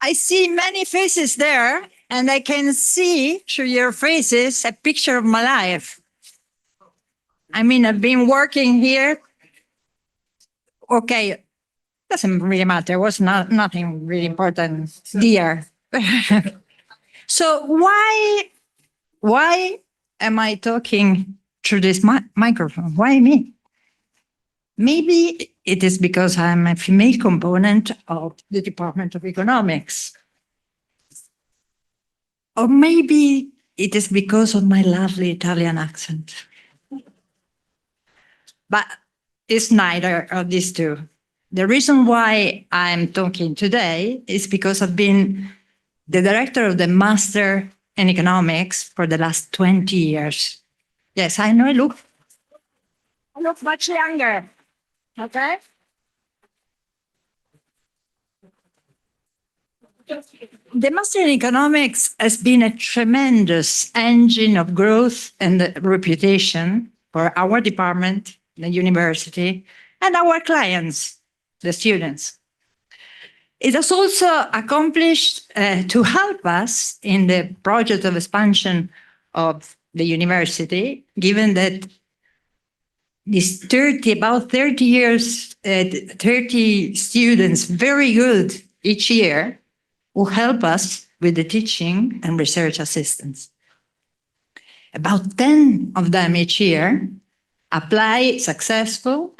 I see many faces there, and I can see through your faces a picture of my life. I mean, I've been working here. Okay, doesn't really matter. It was nothing really important there. So why am I talking through this microphone? Why me? Maybe it is because I'm a female component of the Department of Economics. Or maybe it is because of my lovely Italian accent. But it's neither of these two. The reason why I'm talking today is because I've been the director of the Master in Economics for the last 20 years. Yes, I know I look much younger. Okay? The Master in Economics has been a tremendous engine of growth and reputation for our department, the university, and our clients, the students. It has also accomplished to help us in the project of expansion of the university, given that these 30 students, very good each year, who help us with the teaching and research assistance. About 10 of them each year apply successfully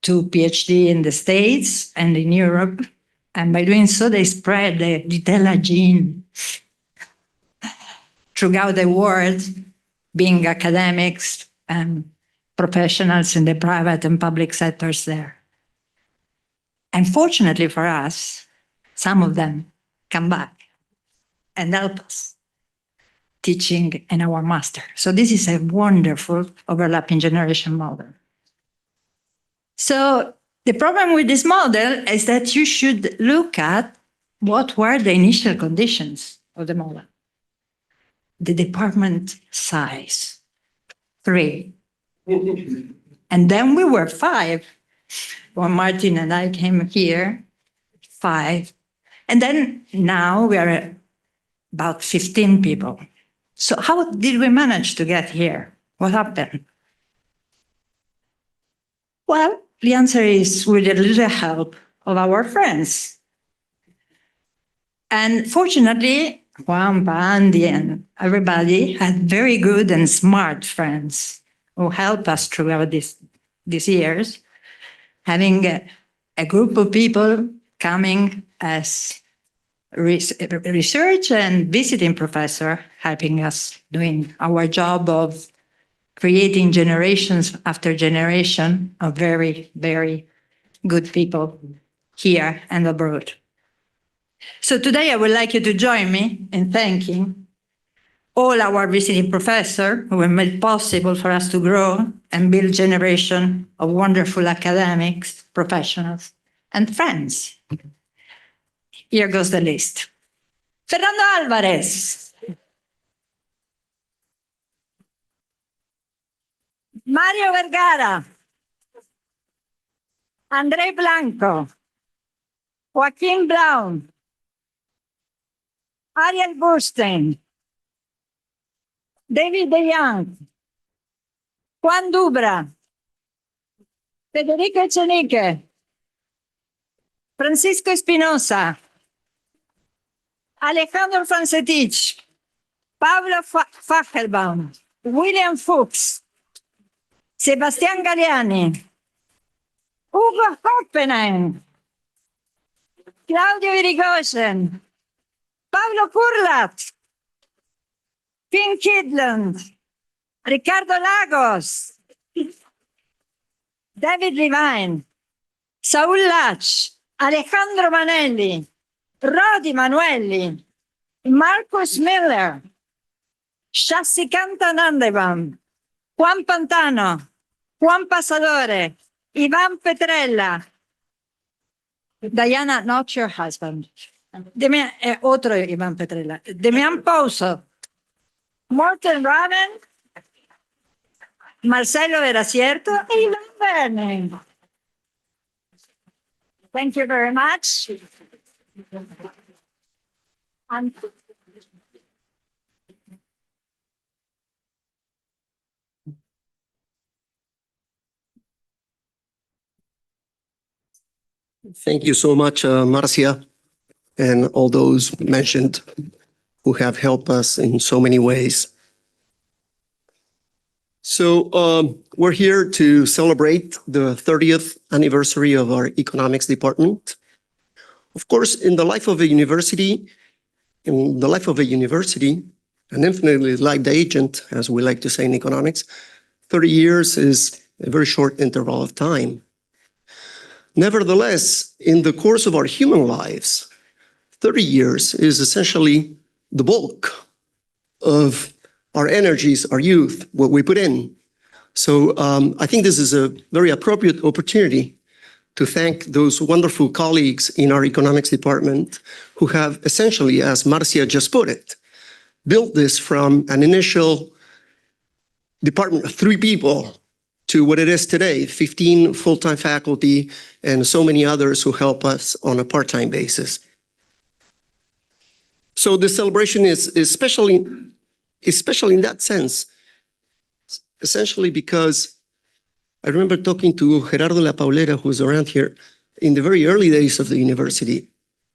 to PhD in the States and in Europe. And by doing so, they spread the Di Tella gene throughout the world, being academics and professionals in the private and public sectors there. Unfortunately for us, some of them come back and help us teaching in our master. So this is a wonderful overlapping generation model. So the problem with this model is that you should look at what were the initial conditions of the model. The department size, 3. And then we were 5. When Martin and I came here, 5. And then now we are about 15 people. So how did we manage to get here? What happened? Well, the answer is with a little help of our friends. And fortunately, Juan, Andy, and everybody had very good and smart friends who helped us throughout these years, having a group of people coming as research and visiting professor, helping us doing our job of creating generations after generation of very, very good people here and abroad. So today I would like you to join me in thanking all our visiting professors who have made possible for us to grow and build a generation of wonderful academics, professionals, and friends. Here goes the list. Fernando Álvarez. Mario Vergara. André Blanco. Joaquín Brown. Ariel Burstein. David De Young. Juan Dubra. Federico Echenique. Francisco Espinosa. Alejandro Francetich, Pablo Fachelbaum, William Fuchs, Sebastián Galeani, Hugo Hoppenheim, Claudio Irigoyen, Pablo Kurlat, Finn Kidland, Ricardo Lagos, David Levine, Saul Lach, Alejandro Manelli, Rodi Manuelli, Marcus Miller, Shashikanta Nandevam, Juan Pantano, Juan Pasadore, Ivan Petrella, Diana, not your husband, otro Ivan Petrella, Demian Pouso, Morten Raven, Marcelo Veracierto e Ivan Verne. Thank you very much. Thank you so much, Marcia, and all those mentioned who have helped us in so many ways. So we're here to celebrate the 30th anniversary of our economics department. Of course, in the life of a university, an infinitely lived agent, as we like to say in economics, 30 years is a very short interval of time. Nevertheless, in the course of our human lives, 30 years is essentially the bulk of our energies, our youth, what we put in. So I think this is a very appropriate opportunity to thank those wonderful colleagues in our economics department who have essentially, as Marcia just put it, built this from an initial department of 3 people to what it is today, 15 full-time faculty and so many others who help us on a part-time basis. So the celebration is especially in that sense, essentially because I remember talking to Gerardo La Paulera, who's around here, in the very early days of the university.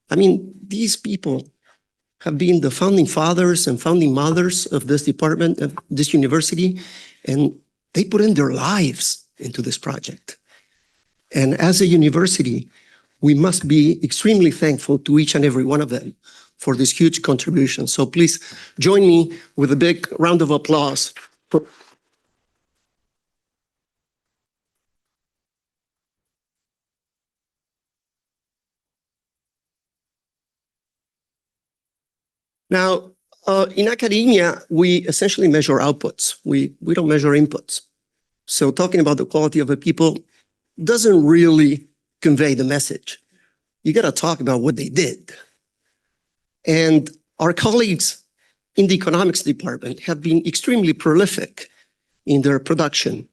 I mean, these people have been the founding fathers and founding mothers of this department, of this university, and they put in their lives into this project. And as a university, we must be extremely thankful to each and every one of them for this huge contribution. So please join me with a big round of applause. Now, in academia, we essentially measure outputs. We don't measure inputs. So talking about the quality of a people doesn't really convey the message. You got to talk about what they did. And our colleagues in the economics department have been extremely prolific in their production,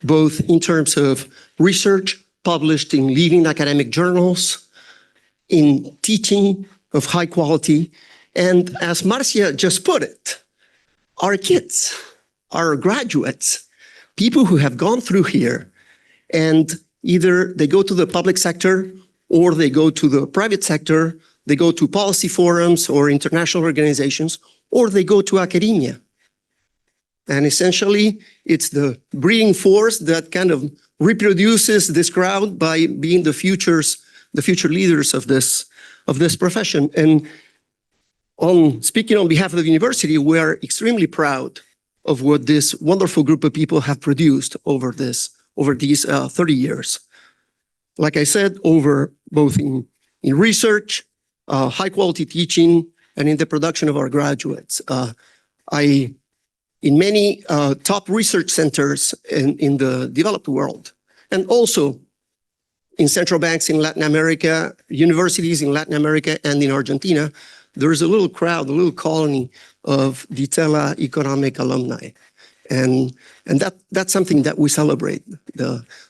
both in terms of research published in leading academic journals, in teaching of high quality, and as Marcia just put it, our kids, our graduates, people who have gone through here, and either they go to the public sector or they go to the private sector, they go to policy forums or international organizations, or they go to academia. And essentially, it's the breeding force that kind of reproduces this crowd by being the future leaders of this profession. And speaking on behalf of the university, we are extremely proud of what this wonderful group of people have produced over these 30 years. Like I said, over both in research, high quality teaching, and in the production of our graduates. In many top research centers in the developed world, and also in central banks in Latin America, universities in Latin America and in Argentina, there is a little crowd, a little colony of Di Tella economic alumni. And that's something that we celebrate.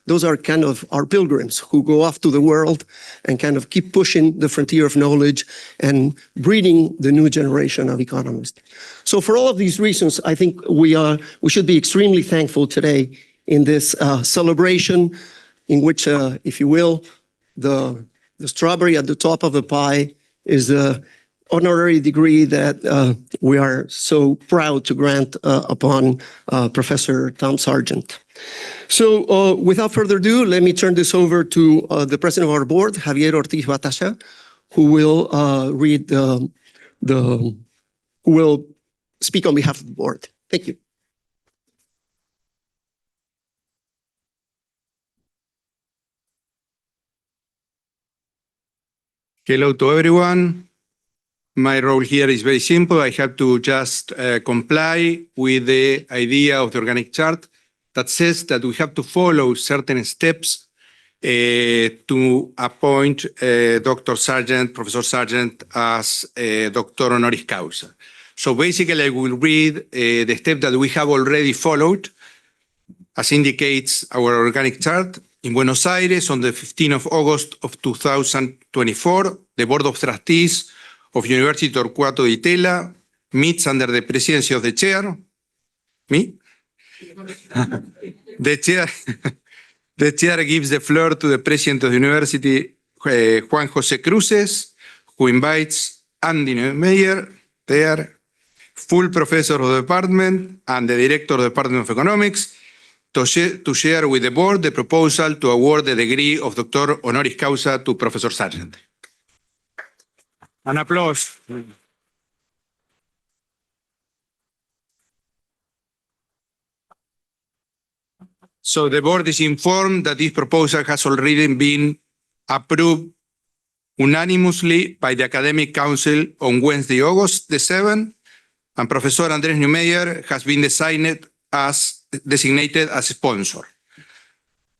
Those are kind of our pilgrims who go off to the world and kind of keep pushing the frontier of knowledge and breeding the new generation of economists. So for all of these reasons, I think we should be extremely thankful today in this celebration in which, if you will, the strawberry at the top of the pie is the honorary degree that we are so proud to grant upon Professor Tom Sargent. So without further ado, let me turn this over to the president of our board, Javier Ortiz Batasha, who will who will speak on behalf of the board. Thank you. Hello to everyone. My role here is very simple. I have to just comply with the idea of the organic chart that says that we have to follow certain steps to appoint Dr. Sargent, Professor Sargent, as Doctor Honoris Causa. So basically, I will read the step that we have already followed, as indicates our organic chart, In Buenos Aires, on the 15th of August of 2024, the Board of Trustees of University Torcuato Di Tella meets under the presidency of the chair, me? The chair gives the floor to the president of the university, Juan José Cruces, who invites Andy Neumeyer, there, full professor of the department and the director of the Department of Economics, to share with the board the proposal to award the degree of Doctor Honoris Causa to Professor Sargent. An applause. So the board is informed that this proposal has already been approved unanimously by the Academic Council on Wednesday, August the 7th, and Professor Andrés Neumeyer has been designated as sponsor.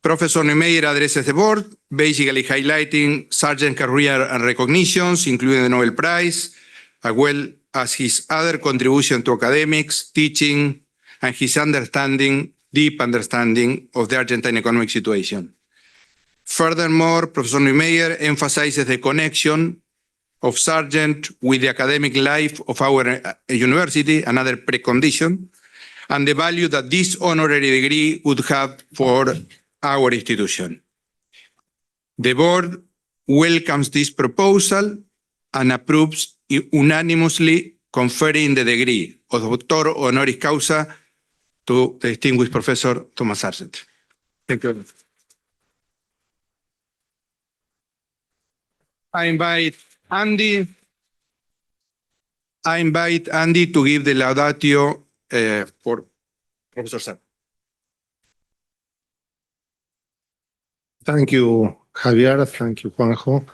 Professor Neumeyer addresses the board, basically highlighting Sargent's career and recognitions, including the Nobel Prize, as well as his other contribution to academics, teaching, and his deep understanding of the Argentine economic situation. Furthermore, Professor Neumeyer emphasizes the connection of Sargent with the academic life of our university, another precondition, and the value that this honorary degree would have for our institution. The board welcomes this proposal and approves unanimously conferring the degree of Doctor Honoris Causa to the distinguished Professor Thomas Sargent. Thank you. I invite Andy to give the laudatio for Professor Sargent. Thank you, Javier. Thank you, Juanjo.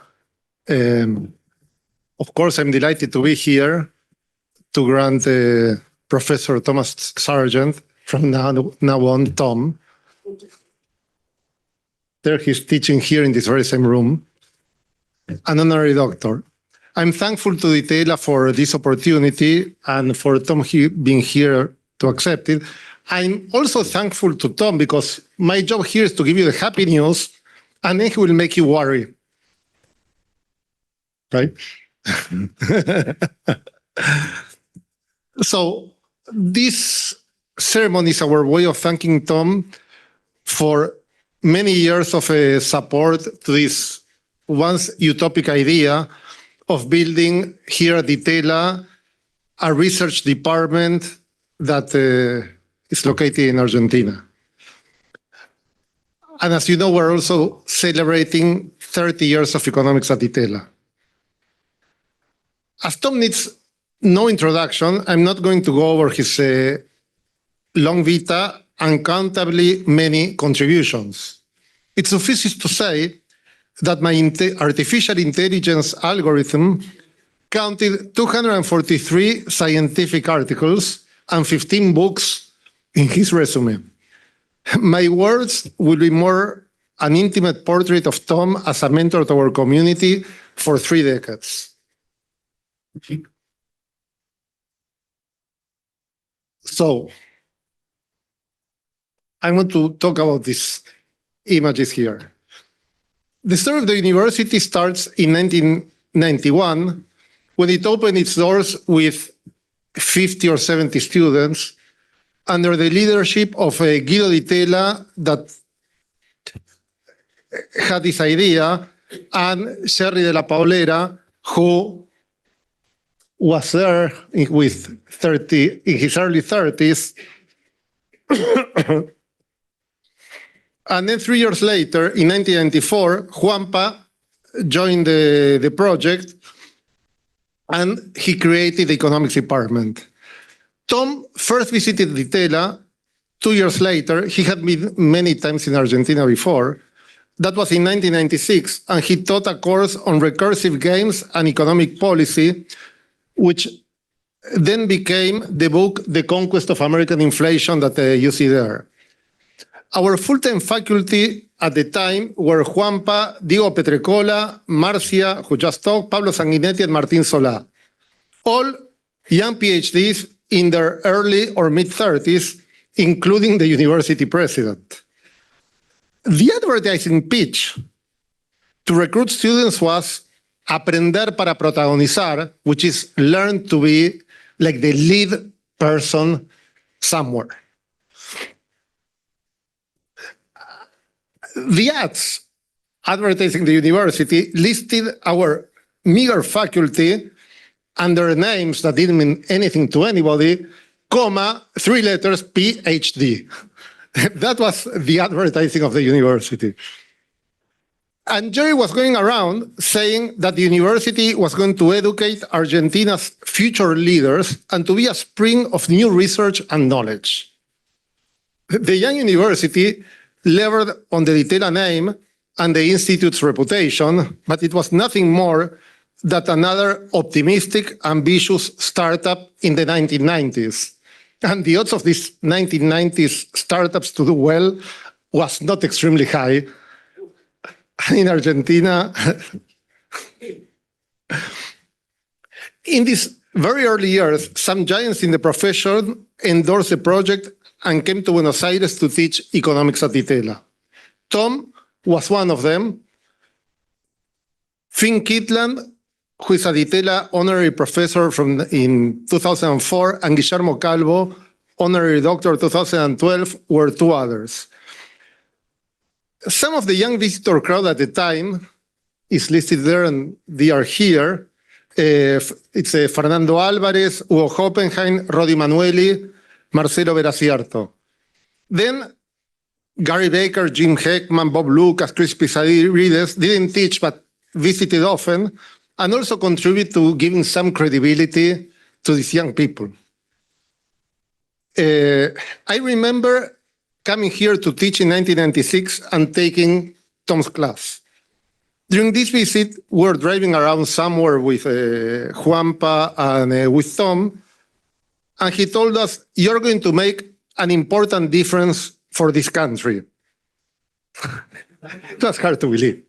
Of course, I'm delighted to be here to grant Professor Thomas Sargent, from now on, Tom. There he's teaching here in this very same room, an honorary doctor. I'm thankful to Di Tella for this opportunity and for Tom being here to accept it. I'm also thankful to Tom because my job here is to give you the happy news, and then he will make you worry. Right? So this ceremony is our way of thanking Tom for many years of support to this once utopic idea of building here at Di Tella a research department that is located in Argentina. And as you know, we're also celebrating 30 years of economics at Di Tella. As Tom needs no introduction, I'm not going to go over his long vita, uncountably many contributions. It suffices to say that my artificial intelligence algorithm counted 243 scientific articles and 15 books in his resume. My words will be more an intimate portrait of Tom as a mentor to our community for 3 decades. So, I want to talk about these images here. The story of the university starts in 1991 when it opened its doors with 50 or 70 students under the leadership of Guido Di Tella that had this idea, and Sherry de la Paulera, who was there in his early 30s. And then 3 years later, in 1994, Juanpa joined the project and he created the economics department. Tom first visited Di Tella 2 years later. He had been many times in Argentina before. That was in 1996, and he taught a course on recursive games and economic policy, which then became the book, The Conquest of American Inflation, that you see there. Our full-time faculty at the time were Juanpa, Diego Petrecola, Marcia, who just talked, Pablo Sanguinetti, and Martín Solá. All young PhDs in their early or mid-30s, including the university president. The advertising pitch to recruit students was aprender para protagonizar, which is learn to be like the lead person somewhere. The ads advertising the university listed our meager faculty under names that didn't mean anything to anybody, comma, 3 letters, PhD. That was the advertising of the university. And Jerry was going around saying that the university was going to educate Argentina's future leaders and to be a spring of new research and knowledge. The young university levered on the Di Tella name and the institute's reputation, but it was nothing more than another optimistic, ambitious startup in the 1990s. And the odds of these 1990s startups to do well was not extremely high. In Argentina, in these very early years, some giants in the profession endorsed the project and came to Buenos Aires to teach economics at Di Tella. Tom was one of them. Finn Kitland, who is a Di Tella honorary professor in 2004, and Guillermo Calvo, honorary doctor 2012, were 2 others. Some of the young visitor crowd at the time is listed there, and they are here. It's Fernando Álvarez, Hugo Hoppenheim, Rodi Manueli, Marcelo Veracierto. Then Gary Baker, Jim Heckman, Bob Lucas, Chris Pisarides didn't teach but visited often and also contribute to giving some credibility to these young people. I remember coming here to teach in 1996 and taking Tom's class. During this visit, we were driving around somewhere with Juanpa and with Tom, and he told us, "You're going to make an important difference for this country." It was hard to believe.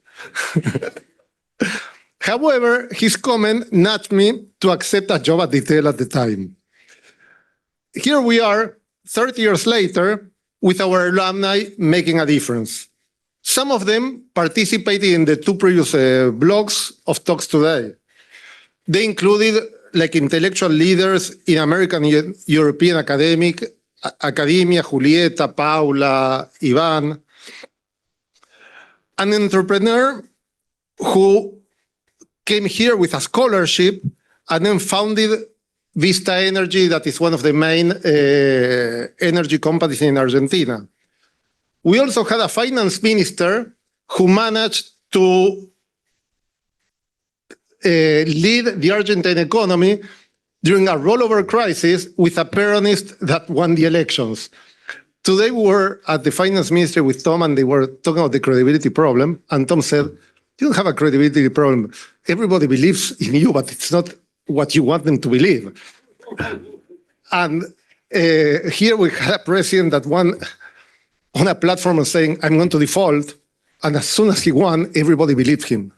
However, his comment nudged me to accept a job at Di Tella at the time. Here we are, 30 years later, with our alumni making a difference. Some of them participated in the 2 previous blogs of talks today. They included like intellectual leaders in American and European academia, Julieta, Paula, Ivan. An entrepreneur who came here with a scholarship and then founded Vista Energy, that is one of the main energy companies in Argentina. We also had a finance minister who managed to lead the Argentine economy during a rollover crisis with a Peronist that won the elections. Today we were at the finance ministry with Tom and they were talking about the credibility problem. And Tom said, "You don't have a credibility problem. Everybody believes in you, but it's not what you want them to believe." And here we had a president that won on a platform of saying, "I'm going to default." And as soon as he won, everybody believed him.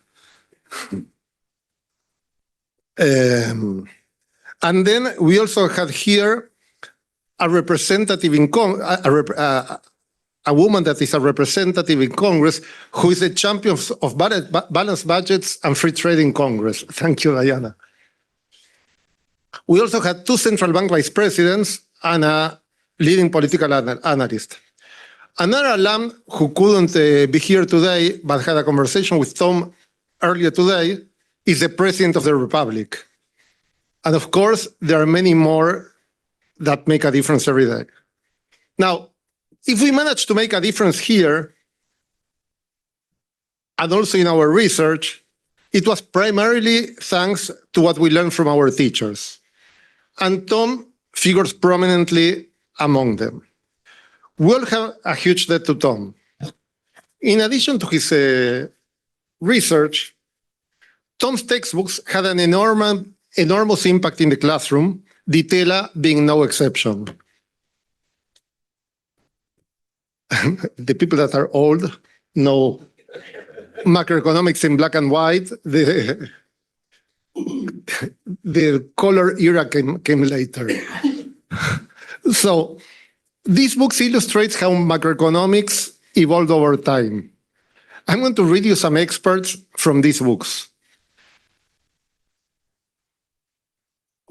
And then we also had here a representative in a woman that is a representative in Congress who is a champion of balanced budgets and free trade in Congress. Thank you, Diana. We also had 2 central bank vice presidents and a leading political analyst. Another alum who couldn't be here today but had a conversation with Tom earlier today is the President of the Republic. And of course, there are many more that make a difference every day. Now, if we manage to make a difference here, and also in our research, it was primarily thanks to what we learned from our teachers. And Tom figures prominently among them. We all have a huge debt to Tom. In addition to his research, Tom's textbooks had an enormous impact in the classroom, Di Tella being no exception. The people that are old know macroeconomics in black and white. The color era came later. So these books illustrate how macroeconomics evolved over time. I'm going to read you some excerpts from these books.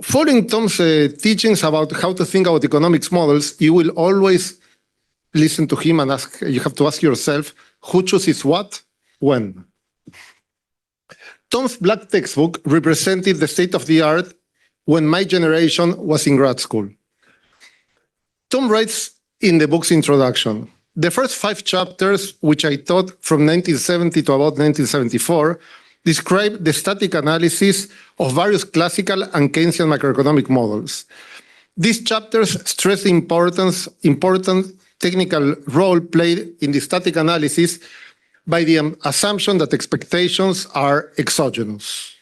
Following Tom's teachings about how to think about economics models, you will always listen to him and you have to ask yourself, who chooses what, when? Tom's black textbook represented the state of the art when my generation was in grad school. Tom writes in the book's introduction, the first 5 chapters, which I taught from 1970 to about 1974, describe the static analysis of various classical and Keynesian macroeconomic models. These chapters stress the important technical role played in the static analysis by the assumption that expectations are exogenous.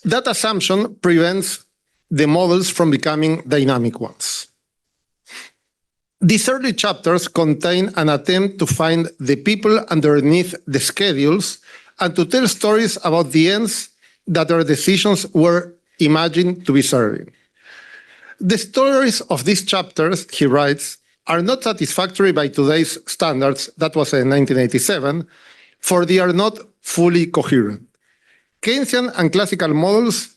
That assumption prevents the models from becoming dynamic ones. These early chapters contain an attempt to find the people underneath the schedules and to tell stories about the ends that our decisions were imagined to be serving. The stories of these chapters, he writes, are not satisfactory by today's standards, that was in 1987, for they are not fully coherent. Keynesian and classical models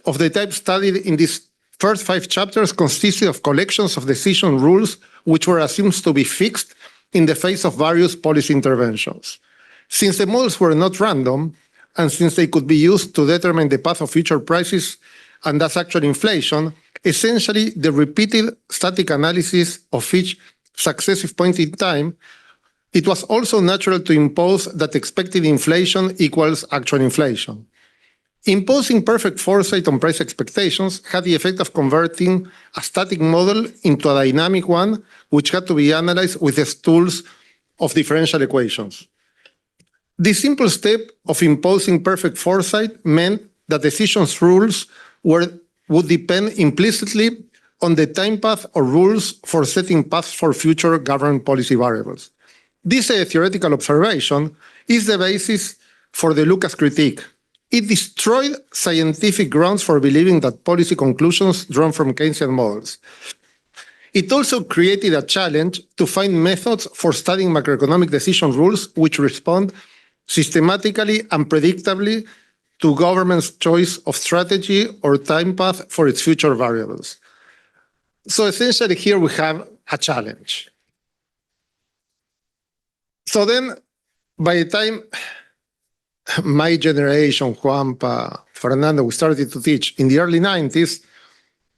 of the type studied in these first 5 chapters consisted of collections of decision rules which were assumed to be fixed in the face of various policy interventions. Since the models were not random, and since they could be used to determine the path of future prices and thus actual inflation, essentially the repeated static analysis of each successive point in time, it was also natural to impose that expected inflation equals actual inflation. Imposing perfect foresight on price expectations had the effect of converting a static model into a dynamic one, which had to be analyzed with the tools of differential equations. The simple step of imposing perfect foresight meant that decisions rules would depend implicitly on the time path or rules for setting paths for future government policy variables. This theoretical observation is the basis for the Lucas critique. It destroyed scientific grounds for believing that policy conclusions drawn from Keynesian models. It also created a challenge to find methods for studying macroeconomic decision rules which respond systematically and predictably to government's choice of strategy or time path for its future variables. So essentially here we have a challenge. So then by the time my generation, Juanpa, Fernando, we started to teach in the early 90s,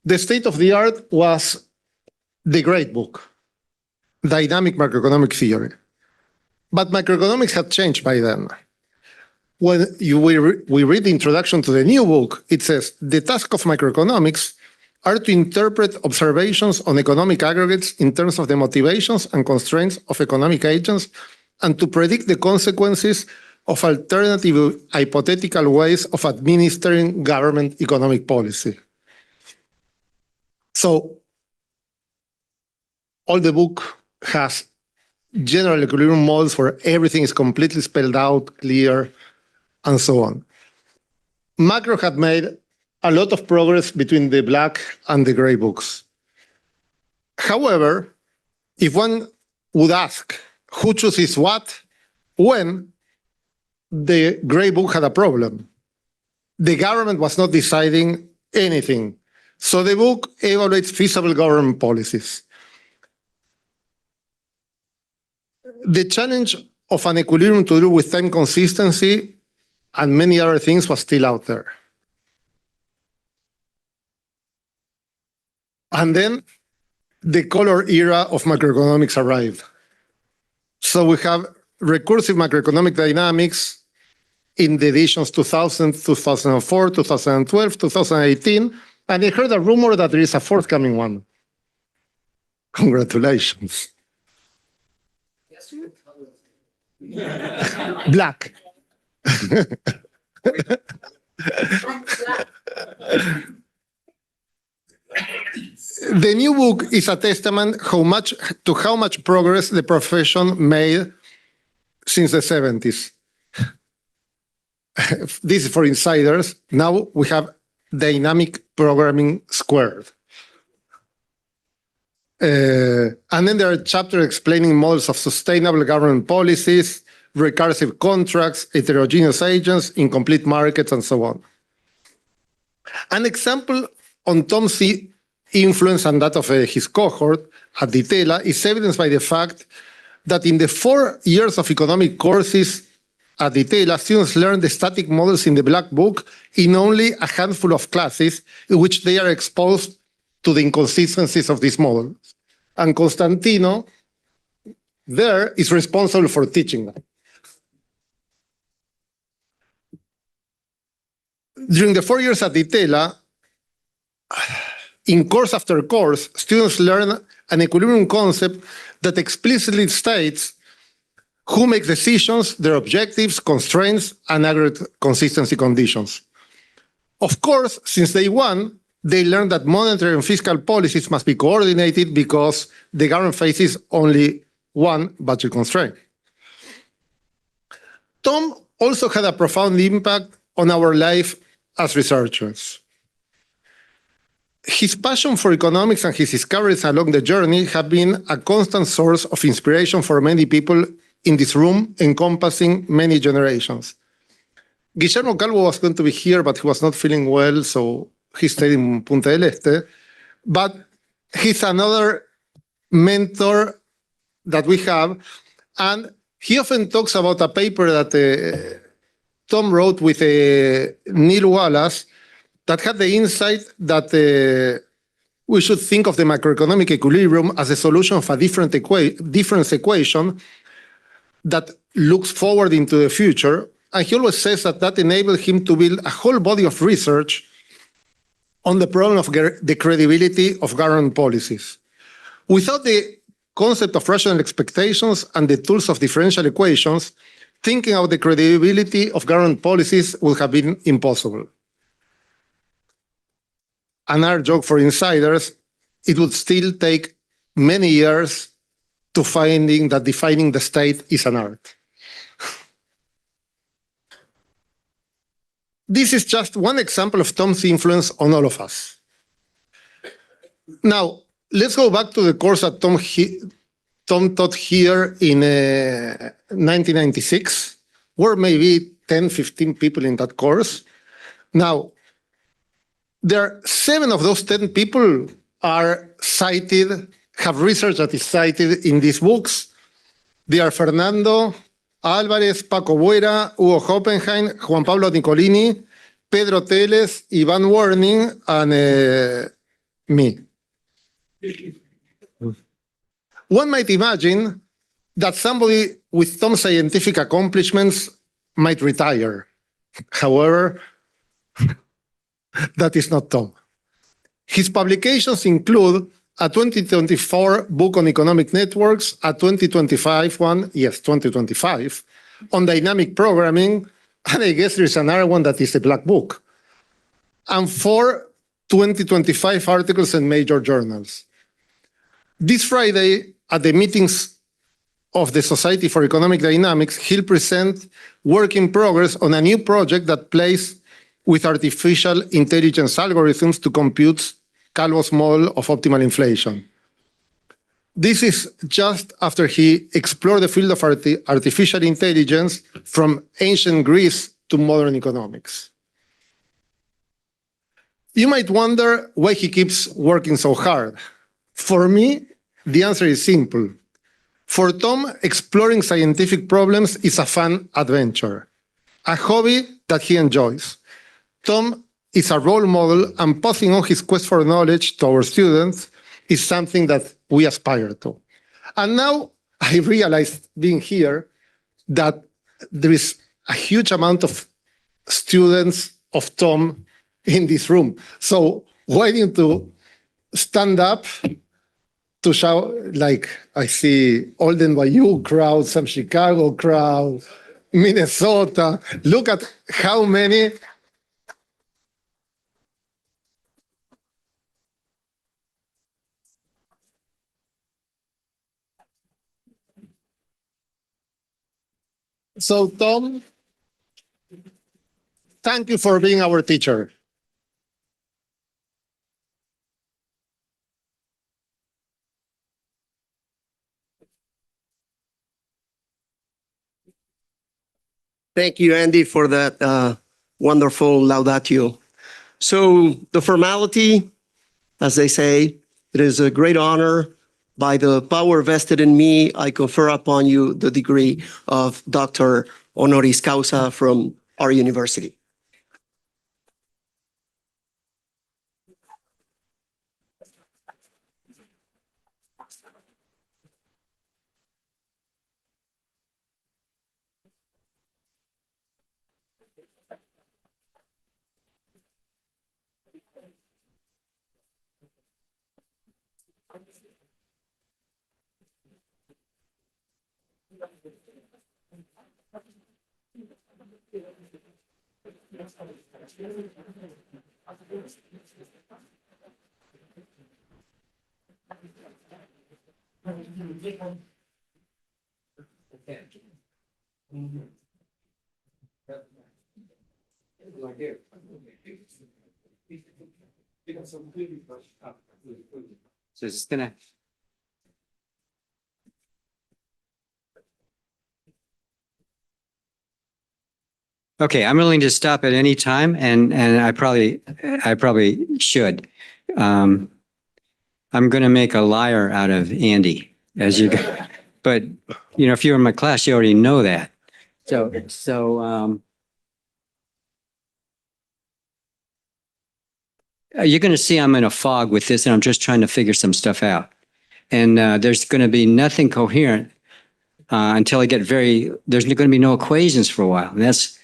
the state of the art was the great book, Dynamic Macroeconomic Theory. But macroeconomics had changed by then. When we read the introduction to the new book, it says, the task of macroeconomics are to interpret observations on economic aggregates in terms of the motivations and constraints of economic agents and to predict the consequences of alternative hypothetical ways of administering government economic policy. So all the book has general equilibrium models where everything is completely spelled out, clear, and so on. Macro had made a lot of progress between the black and the gray books. However, if one would ask who chooses what, when, the gray book had a problem. The government was not deciding anything. So the book evaluates feasible government policies. The challenge of an equilibrium to do with time consistency and many other things was still out there. And then the color era of macroeconomics arrived. So we have recursive macroeconomic dynamics in the editions 2000, 2004, 2012, 2018, and I heard a rumor that there is a forthcoming one. Congratulations. Black. The new book is a testament to how much progress the profession made since the 70s. This is for insiders. Now we have dynamic programming squared. And then there are chapters explaining models of sustainable government policies, recursive contracts, heterogeneous agents, incomplete markets, and so on. An example on Tom's influence and that of his cohort at Di Tella is evidenced by the fact that in the 4 years of economic courses at Di Tella, students learn the static models in the Black Book in only a handful of classes in which they are exposed to the inconsistencies of these models. And Constantino there is responsible for teaching them. During the 4 years at Di Tella, in course after course, students learn an equilibrium concept that explicitly states who makes decisions, their objectives, constraints, and aggregate consistency conditions. Of course, since day one, they learn that monetary and fiscal policies must be coordinated because the government faces only one budget constraint. Tom also had a profound impact on our life as researchers. His passion for economics and his discoveries along the journey have been a constant source of inspiration for many people in this room, encompassing many generations. Guillermo Calvo was going to be here, but he was not feeling well, so he stayed in Punta del Este. But he's another mentor that we have, and he often talks about a paper that Tom wrote with Neil Wallace that had the insight that we should think of the macroeconomic equilibrium as a solution of a difference equation that looks forward into the future. And he always says that that enabled him to build a whole body of research on the problem of the credibility of government policies. Without the concept of rational expectations and the tools of differential equations, thinking of the credibility of government policies would have been impossible. Another joke for insiders, it would still take many years to finding that defining the state is an art. This is just one example of Tom's influence on all of us. Now, let's go back to the course that Tom taught here in 1996. Were maybe 10, 15 people in that course. Now, there are 7 of those 10 people are cited, have research that is cited in these books. They are Fernando Álvarez, Paco Buera, Hugo Hoppenheim, Juan Pablo Nicolini, Pedro Teles, Ivan Werning, and me. One might imagine that somebody with Tom's scientific accomplishments might retire. However, that is not Tom. His publications include a 2024 book on economic networks, a 2025 one, yes, 2025, on dynamic programming, and I guess there's another one that is a black book, and 4 2025 articles in major journals. This Friday, at the meetings of the Society for Economic Dynamics, he'll present work in progress on a new project that plays with artificial intelligence algorithms to compute Calvo's model of optimal inflation. This is just after he explored the field of artificial intelligence from ancient Greece to modern economics. You might wonder why he keeps working so hard. For me, the answer is simple. For Tom, exploring scientific problems is a fun adventure, a hobby that he enjoys. Tom is a role model, and passing on his quest for knowledge to our students is something that we aspire to. And now I realized, being here, that there is a huge amount of students of Tom in this room. So why don't you stand up to shout, like I see all the NYU crowd, some Chicago crowd, Minnesota. Look at how many. So, Tom, thank you for being our teacher. Thank you, Andy, for that wonderful laudatio. So the formality, as they say, it is a great honor. By the power vested in me, I confer upon you the degree of Doctor Honoris Causa from our university. So it's gonna. Okay, I'm willing to stop at any time, and I probably should. I'm going to make a liar out of Andy, as you go. But if you were in my class, you already know that. So you're going to see I'm in a fog with this, and I'm just trying to figure some stuff out. And there's going to be nothing coherent until I get there's going to be no equations for a while. And that's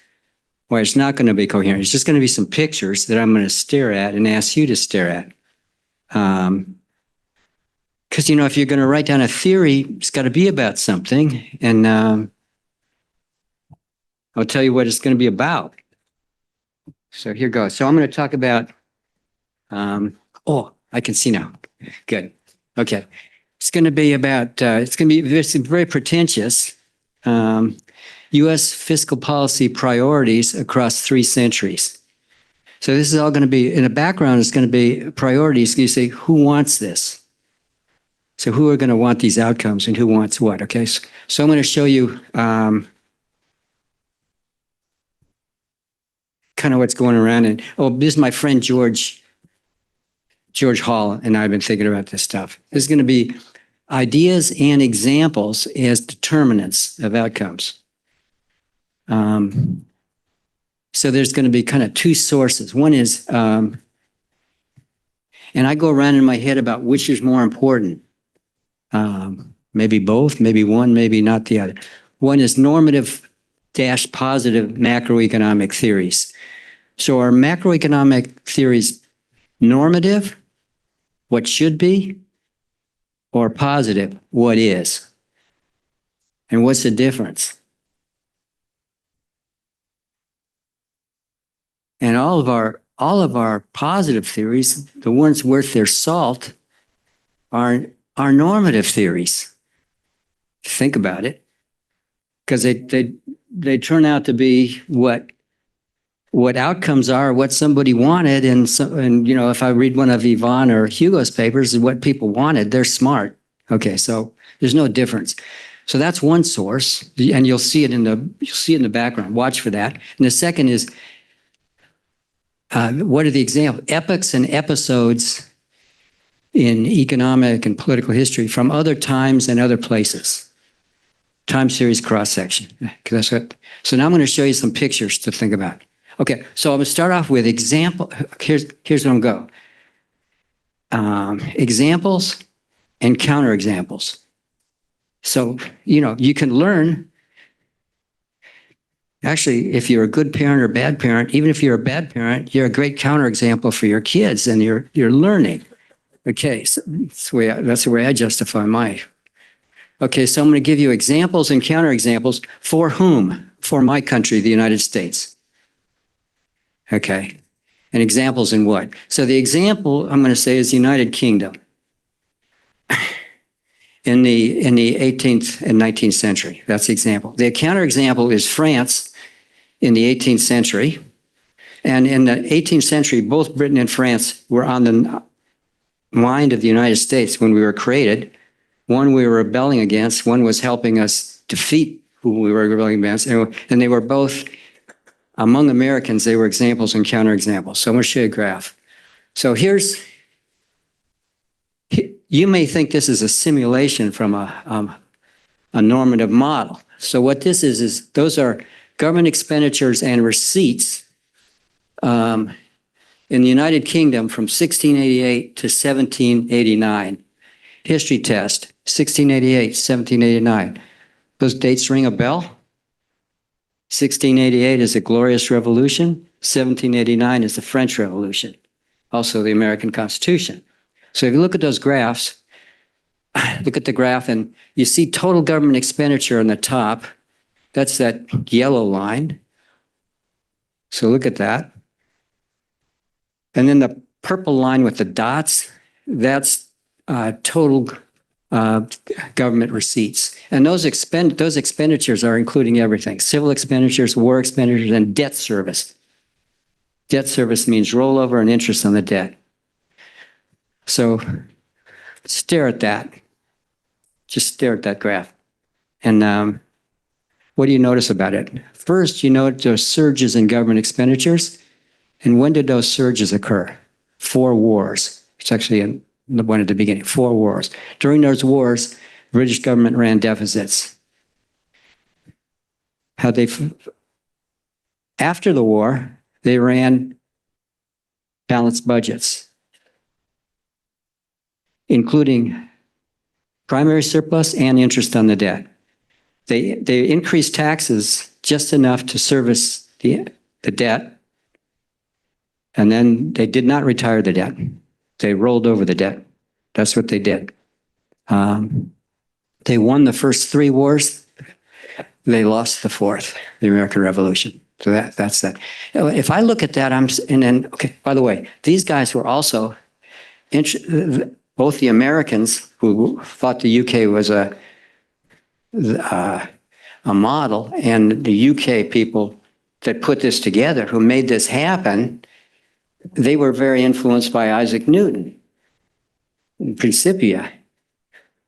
why it's not going to be coherent. It's just going to be some pictures that I'm going to stare at and ask you to stare at. Because, if you're going to write down a theory, it's got to be about something. And I'll tell you what it's going to be about. So here goes. So I'm going to talk about, I can see now. Good. Okay. It's going to be about, it's going to be very pretentious. U.S. fiscal policy priorities across 3 centuries. So this is all going to be, in the background, it's going to be priorities. You say, who wants this? So who are going to want these outcomes and who wants what? Okay. So I'm going to show you kind of what's going around. And this is my friend George Hall, and I've been thinking about this stuff. This is going to be ideas and examples as determinants of outcomes. So there's going to be kind of 2 sources. One is, and I go around in my head about which is more important. Maybe both, maybe one, maybe not the other. One is normative - positive macroeconomic theories. So are macroeconomic theories normative, what should be, or positive, what is? And what's the difference? And all of our positive theories, the ones worth their salt, are normative theories. Think about it, because they turn out to be what outcomes are, what somebody wanted, and if I read one of Yvonne or Hugo's papers, what people wanted, they're smart. Okay, so there's no difference. So that's one source, and you'll see it in the background. Watch for that. And the second is, what are the examples? Epochs and episodes in economic and political history from other times and other places. Time series cross-section. So now I'm going to show you some pictures to think about. Okay, so I'm going to start off with example. Here's what I'm going to go. Examples and counterexamples. So, you can learn. Actually, if you're a good parent or bad parent, even if you're a bad parent, you're a great counterexample for your kids, and you're learning. Okay, so that's the way I justify my. Okay, so I'm going to give you examples and counterexamples for whom? For my country, the United States. Okay, and examples in what? So the example I'm going to say is the United Kingdom in the 18th and 19th century. That's the example. The counterexample is France in the 18th century. And in the 18th century, both Britain and France were on the mind of the United States when we were created. One we were rebelling against, one was helping us defeat who we were really against. And they were both, among Americans, they were examples and counterexamples. So I'm going to show you a graph. So you may think this is a simulation from a normative model. So what this is those are government expenditures and receipts in the United Kingdom from 1688 to 1789. History test, 1688, 1789. Those dates ring a bell? 1688 is the Glorious Revolution. 1789 is the French Revolution, also the American Constitution. So if you look at those graphs, look at the graph and you see total government expenditure on the top. That's that yellow line. So look at that. And then the purple line with the dots, that's total government receipts. And those expenditures are including everything: civil expenditures, war expenditures, and debt service. Debt service means rollover and interest on the debt. So stare at that. Just stare at that graph. And what do you notice about it? First, you note those surges in government expenditures. And when did those surges occur? 4 wars. It's actually the one at the beginning, 4 wars. During those wars, the British government ran deficits. After the war, they ran balanced budgets, including primary surplus and interest on the debt. They increased taxes just enough to service the debt, and then they did not retire the debt. They rolled over the debt. That's what they did. They won the first 3 wars. They lost the 4th, the American Revolution. So that's that. If I look at that, okay, by the way, these guys were also, both the Americans who thought the UK was a model, and the UK people that put this together, who made this happen, they were very influenced by Isaac Newton, Principia,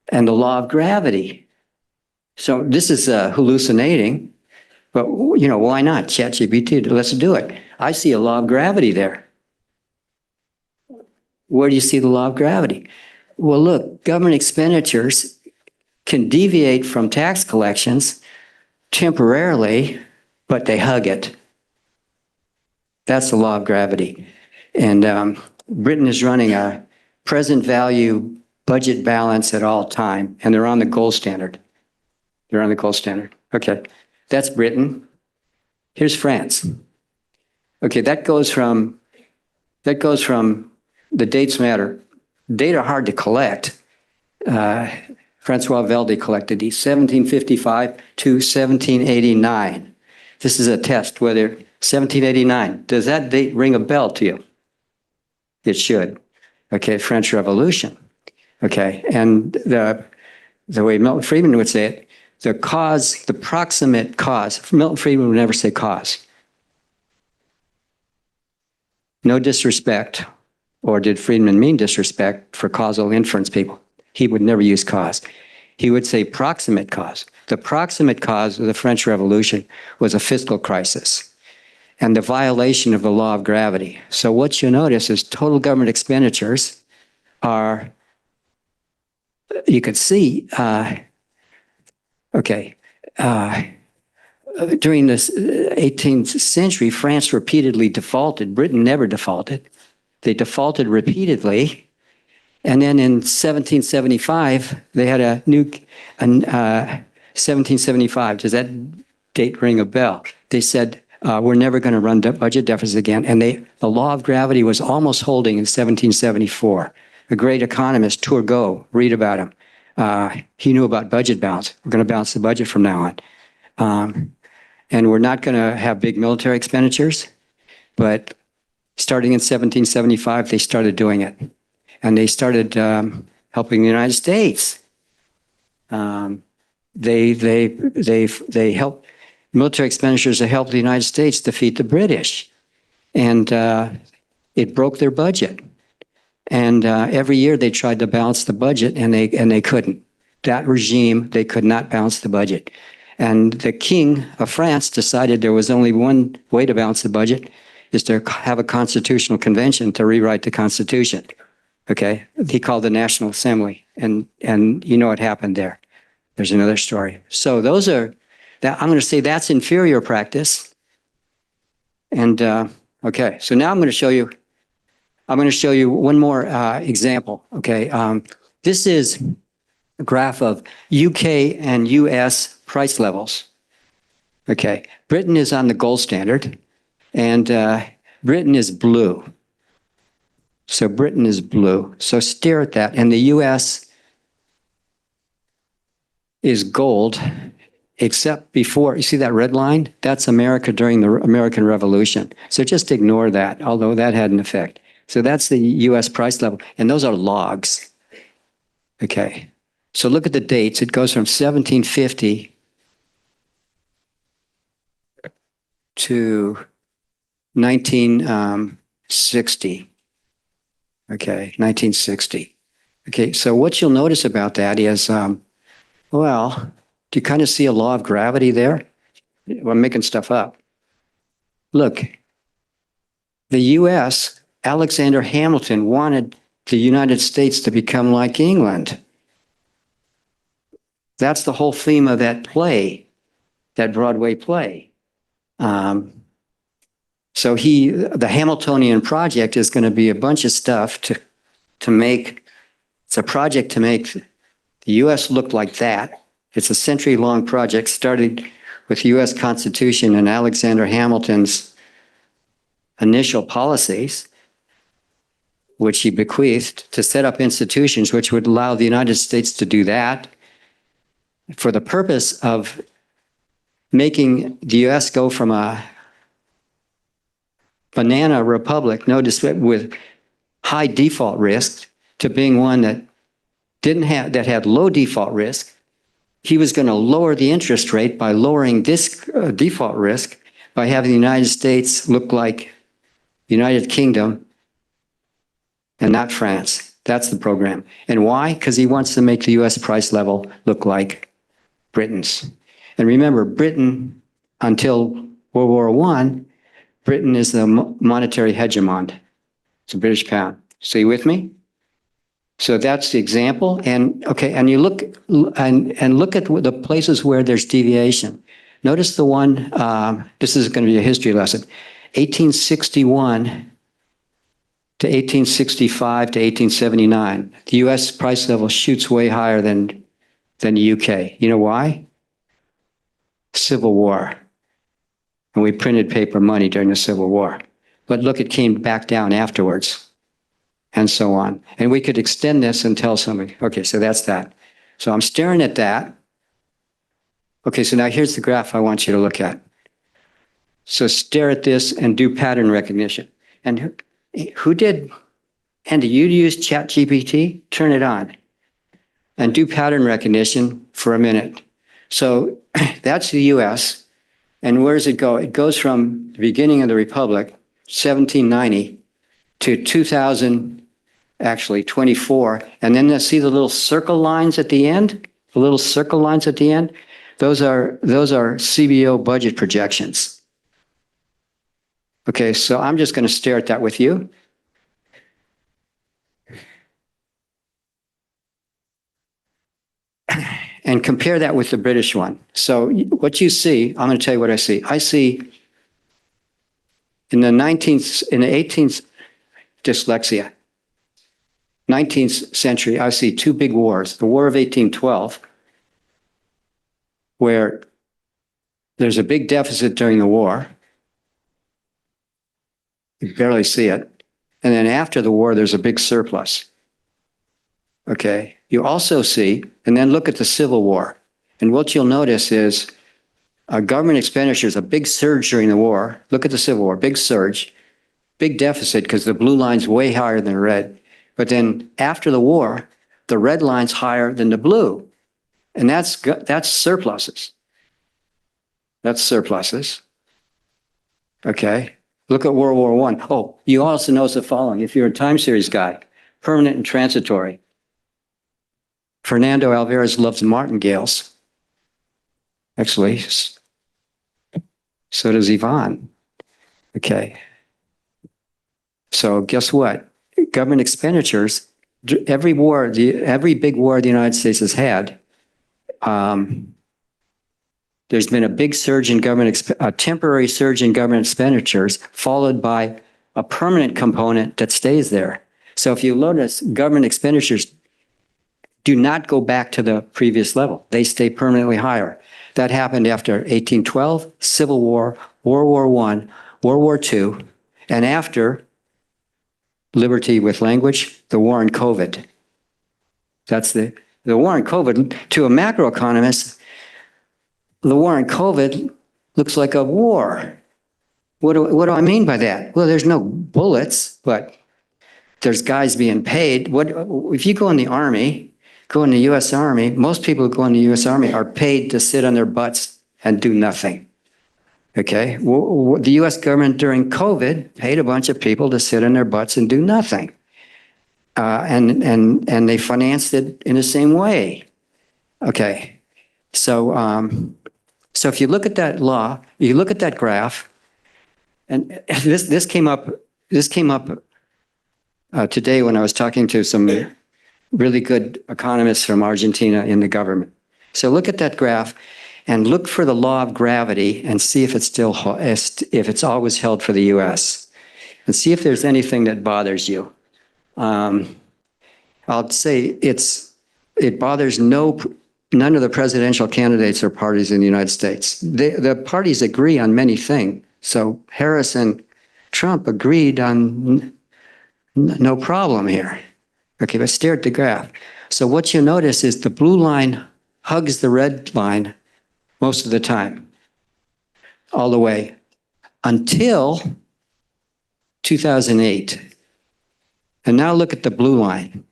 and the law of gravity. So this is hallucinating, but why not? ChatGPT, let's do it. I see a law of gravity there. Where do you see the law of gravity? Well, look, government expenditures can deviate from tax collections temporarily, but they hug it. That's the law of gravity. And Britain is running a present value budget balance at all time, and they're on the gold standard. They're on the gold standard. Okay, that's Britain. Here's France. Okay, that goes from the dates matter. Data are hard to collect. Francois Velde collected these, 1755 to 1789. This is a test whether 1789, does that date ring a bell to you? It should. Okay, French Revolution. Okay, and the way Milton Friedman would say it, the proximate cause, Milton Friedman would never say cause. No disrespect, or did Friedman mean disrespect for causal inference people? He would never use cause. He would say proximate cause. The proximate cause of the French Revolution was a fiscal crisis and the violation of the law of gravity. So what you notice is total government expenditures are, you could see, during the 18th century, France repeatedly defaulted. Britain never defaulted. They defaulted repeatedly. And then in 1775, they had a new, 1775, does that date ring a bell? They said, we're never going to run budget deficits again. And the law of gravity was almost holding in 1774. A great economist, Turgot, read about him. He knew about budget balance. We're going to balance the budget from now on. And we're not going to have big military expenditures. But starting in 1775, they started doing it. And they started helping the United States. They helped, military expenditures that helped the United States defeat the British. And it broke their budget. And every year they tried to balance the budget, and they couldn't. That regime, they could not balance the budget. And the king of France decided there was only one way to balance the budget, is to have a constitutional convention to rewrite the Constitution. Okay, he called the National Assembly, and you know what happened there. There's another story. So those are that. I'm going to say that's inferior practice. And okay, so now I'm going to show you. I'm going to show you one more example. Okay, this is a graph of UK and US price levels. Okay, Britain is on the gold standard, and Britain is blue. So Britain is blue. So stare at that. And the US is gold, except before, you see that red line? That's America during the American Revolution. So just ignore that, although that had an effect. So that's the US price level. And those are logs. Okay. So look at the dates. It goes from 1750 to 1960. Okay, 1960. Okay, so what you'll notice about that is, well, do you kind of see a law of gravity there? Well, I'm making stuff up. Look, the US, Alexander Hamilton wanted the United States to become like England. That's the whole theme of that play, that Broadway play. So the Hamiltonian project is going to be a bunch of stuff to make, it's a project to make the US look like that. It's a century-long project started with the US Constitution and Alexander Hamilton's initial policies, which he bequeathed to set up institutions which would allow the United States to do that for the purpose of making the US go from a banana republic, notice with high default risk, to being one that that had low default risk. He was going to lower the interest rate by lowering this default risk by having the United States look like the United Kingdom and not France. That's the program. And why? Because he wants to make the US price level look like Britain's. And remember, Britain, until World War I, Britain is the monetary hegemon. It's a British pound. So you with me? So that's the example. And okay, and you look and look at the places where there's deviation. Notice the one, this is going to be a history lesson, 1861 to 1865 to 1879. The US price level shoots way higher than the UK. You know why? Civil War. And we printed paper money during the Civil War. But look, it came back down afterwards, and so on. And we could extend this and tell somebody, okay, so that's that. So I'm staring at that. Okay, so now here's the graph I want you to look at. So stare at this and do pattern recognition. And who did, Andy, you use ChatGPT? Turn it on and do pattern recognition for a minute. So that's the US. And where does it go? It goes from the beginning of the Republic, 1790, to 2000, actually 24. And then you see the little circle lines at the end? The little circle lines at the end? Those are CBO budget projections. Okay, so I'm just going to stare at that with you. And compare that with the British one. So what you see, I'm going to tell you what I see. I see in the 18th, dyslexia, 19th century, I see two big wars. The War of 1812, where there's a big deficit during the war. You barely see it. And then after the war, there's a big surplus. Okay. You also see, and then look at the Civil War. And what you'll notice is government expenditures, a big surge during the war. Look at the Civil War, big surge, big deficit because the blue line's way higher than red. But then after the war, the red line's higher than the blue. And that's surpluses. That's surpluses. Okay. Look at World War I. Oh, you also notice the following. If you're a time series guy, permanent and transitory. Fernando Alvarez loves martingales. Actually, so does Yvonne. Okay. So guess what? Government expenditures, every big war the United States has had, there's been a big surge in a temporary surge in government expenditures, followed by a permanent component that stays there. So if you notice, government expenditures do not go back to the previous level. They stay permanently higher. That happened after 1812, Civil War, World War I, World War II, and after liberty with language, the war on COVID. That's the war on COVID. To a macroeconomist, the war on COVID looks like a war. What do I mean by that? Well, there's no bullets, but there's guys being paid. If you go in the Army, go in the U.S. Army, most people who go in the U.S. Army are paid to sit on their butts and do nothing. Okay, the U.S. government during COVID paid a bunch of people to sit on their butts and do nothing, and they financed it in the same way. Okay, so if you look at that law, you look at that graph, and this came up today when I was talking to some really good economists from Argentina in the government. So look at that graph. And look for the law of gravity and see if it's always held for the U.S. and see if there's anything that bothers you. I'll say it bothers none of the presidential candidates or parties in the United States. The parties agree on many things. So Harris and Trump agreed on no problem here. Okay, but stare at the graph. So what you notice is the blue line hugs the red line most of the time, all the way, until 2008. And now look at the blue line.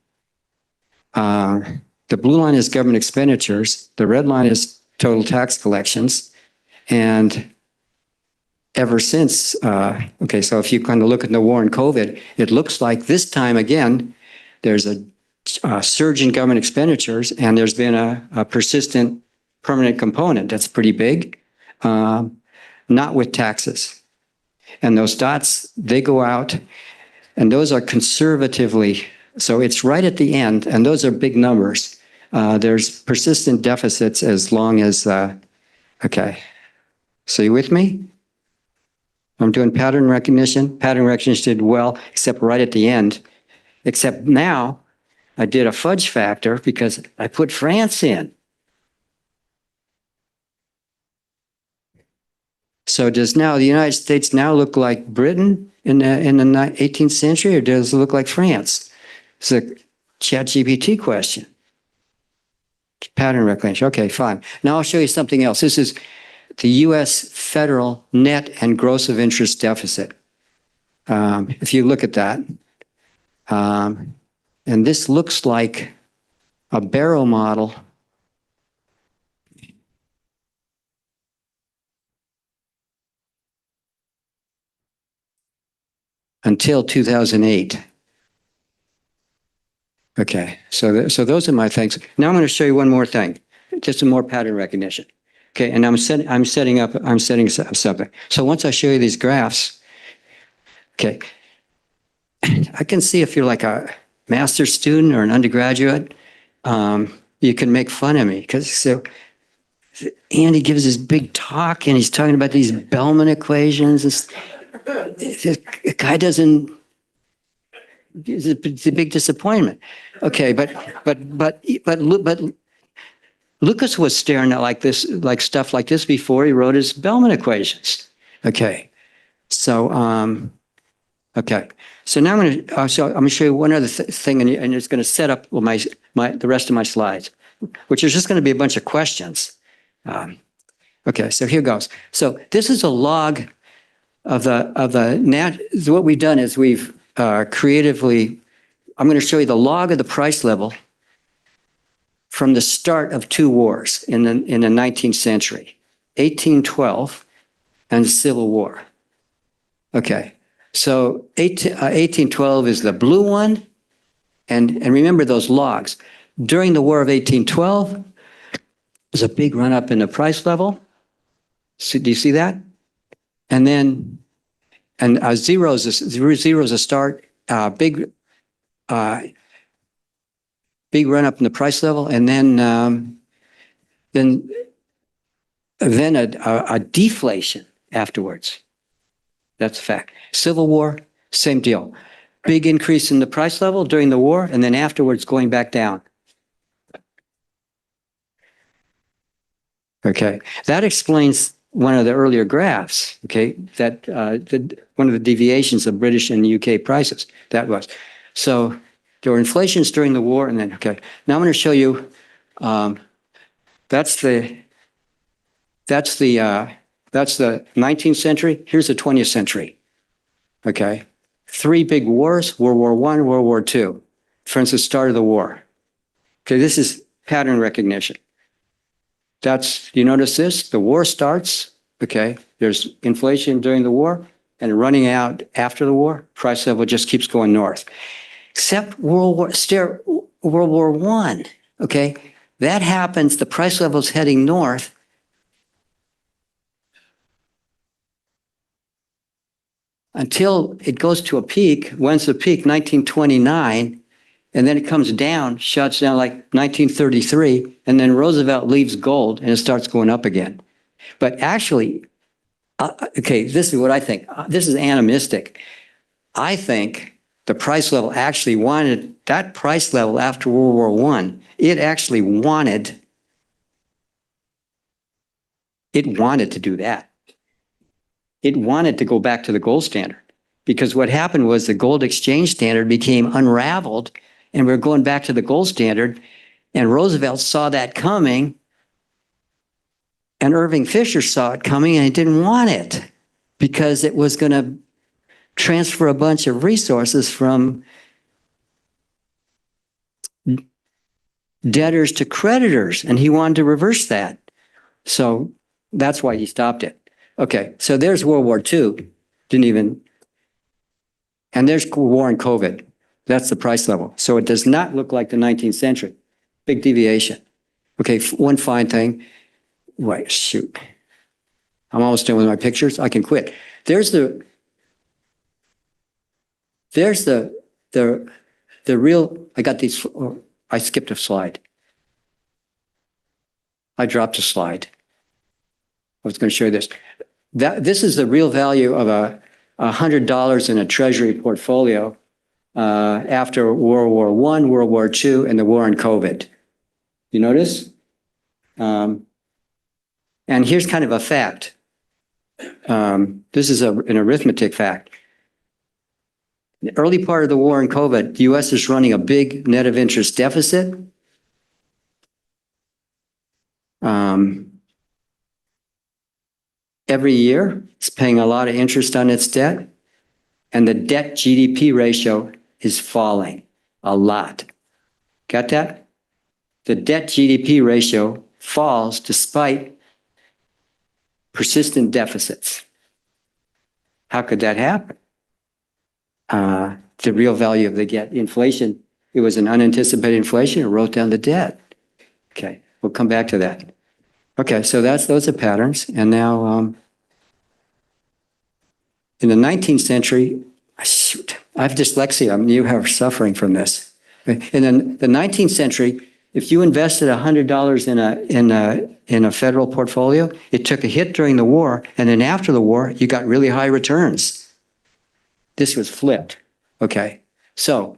The blue line is government expenditures. The red line is total tax collections. And ever since, okay, so if you kind of look at the war on COVID, it looks like this time again, there's a surge in government expenditures, and there's been a persistent permanent component that's pretty big, not with taxes. And those dots, they go out, and those are conservatively, so it's right at the end, and those are big numbers. There's persistent deficits as long as, okay. So you with me? I'm doing pattern recognition. Pattern recognition did well, except right at the end. Except now, I did a fudge factor because I put France in. So does now the United States now look like Britain in the 18th century, or does it look like France? It's a ChatGPT question. Pattern recognition. Okay, fine. Now I'll show you something else. This is the U.S. federal net and gross of interest deficit. If you look at that, and this looks like a Barrow model until 2008. Okay, so those are my things. Now I'm going to show you one more thing, just some more pattern recognition. Okay, and I'm setting up something. So once I show you these graphs, okay, I can see if you're like a master's student or an undergraduate, you can make fun of me because so Andy gives this big talk and he's talking about these Bellman equations. The guy doesn't. It's a big disappointment. Okay, but Lucas was staring at like this, like stuff like this before he wrote his Bellman equations. Okay, so okay, so now I'm going to show you one other thing, and it's going to set up the rest of my slides, which is just going to be a bunch of questions. Okay, so here goes. So this is a log of the what we've done is we've creatively, I'm going to show you the log of the price level from the start of two wars in the 19th century, 1812 and the Civil War. Okay, so 1812 is the blue one, and remember those logs. During the War of 1812, there's a big run up in the price level. So, do you see that? And then, and zero is a start, big run up in the price level, and then a deflation afterwards. That's a fact. Civil War, same deal. Big increase in the price level during the war, and then afterwards going back down. Okay, that explains one of the earlier graphs, okay, that one of the deviations of British and UK prices, that was. So there were inflations during the war, and then, okay. Now I'm going to show you, that's the 19th century. Here's the 20th century, okay. 3 big wars, World War I, World War II. For instance, start of the war. Okay, this is pattern recognition. You notice this? The war starts, okay, there's inflation during the war, and running out after the war, price level just keeps going north. Except World War I, okay, that happens, the price level is heading north. Until it goes to a peak. When's the peak? 1929. And then it comes down, shuts down like 1933. And then Roosevelt leaves gold and it starts going up again. But actually, okay, this is what I think. This is animistic. I think the price level actually wanted, that price level after World War I, it actually wanted to do that. It wanted to go back to the gold standard, because what happened was the gold exchange standard became unraveled and we're going back to the gold standard, and Roosevelt saw that coming and Irving Fisher saw it coming and he didn't want it because it was going to transfer a bunch of resources from debtors to creditors, and he wanted to reverse that. So that's why he stopped it. Okay, so there's World War II, and there's war and COVID. That's the price level. So it does not look like the 19th century. Big deviation. Okay, one fine thing. Wait, shoot. I'm almost done with my pictures. I can quit. There's the real, I got these, I skipped a slide. I dropped a slide. I was going to show you this. This is the real value of $100 in a treasury portfolio after World War I, World War II, and the war on COVID. You notice? And here's kind of a fact. This is an arithmetic fact. In the early part of the war on COVID, the U.S. is running a big net of interest deficit. Every year, it's paying a lot of interest on its debt, and the debt GDP ratio is falling a lot. Got that? The debt GDP ratio falls despite persistent deficits. How could that happen? The real value of the debt, inflation, it was an unanticipated inflation, it wrote down the debt. Okay, we'll come back to that. Okay, so those are patterns. And now, in the 19th century, shoot, I have dyslexia. You are suffering from this. In the 19th century, if you invested $100 in a federal portfolio, it took a hit during the war, and then after the war, you got really high returns. This was flipped. Okay, so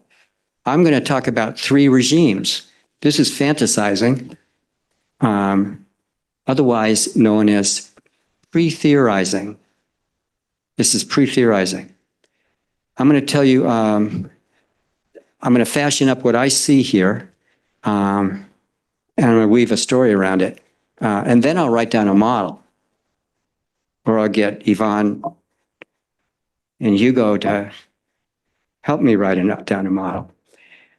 I'm going to talk about 3 regimes. This is fantasizing. Otherwise known as pre-theorizing. This is pre-theorizing. I'm going to tell you, I'm going to fashion up what I see here, and I'm going to weave a story around it. And then I'll write down a model, or I'll get Yvonne and Hugo to help me write down a model.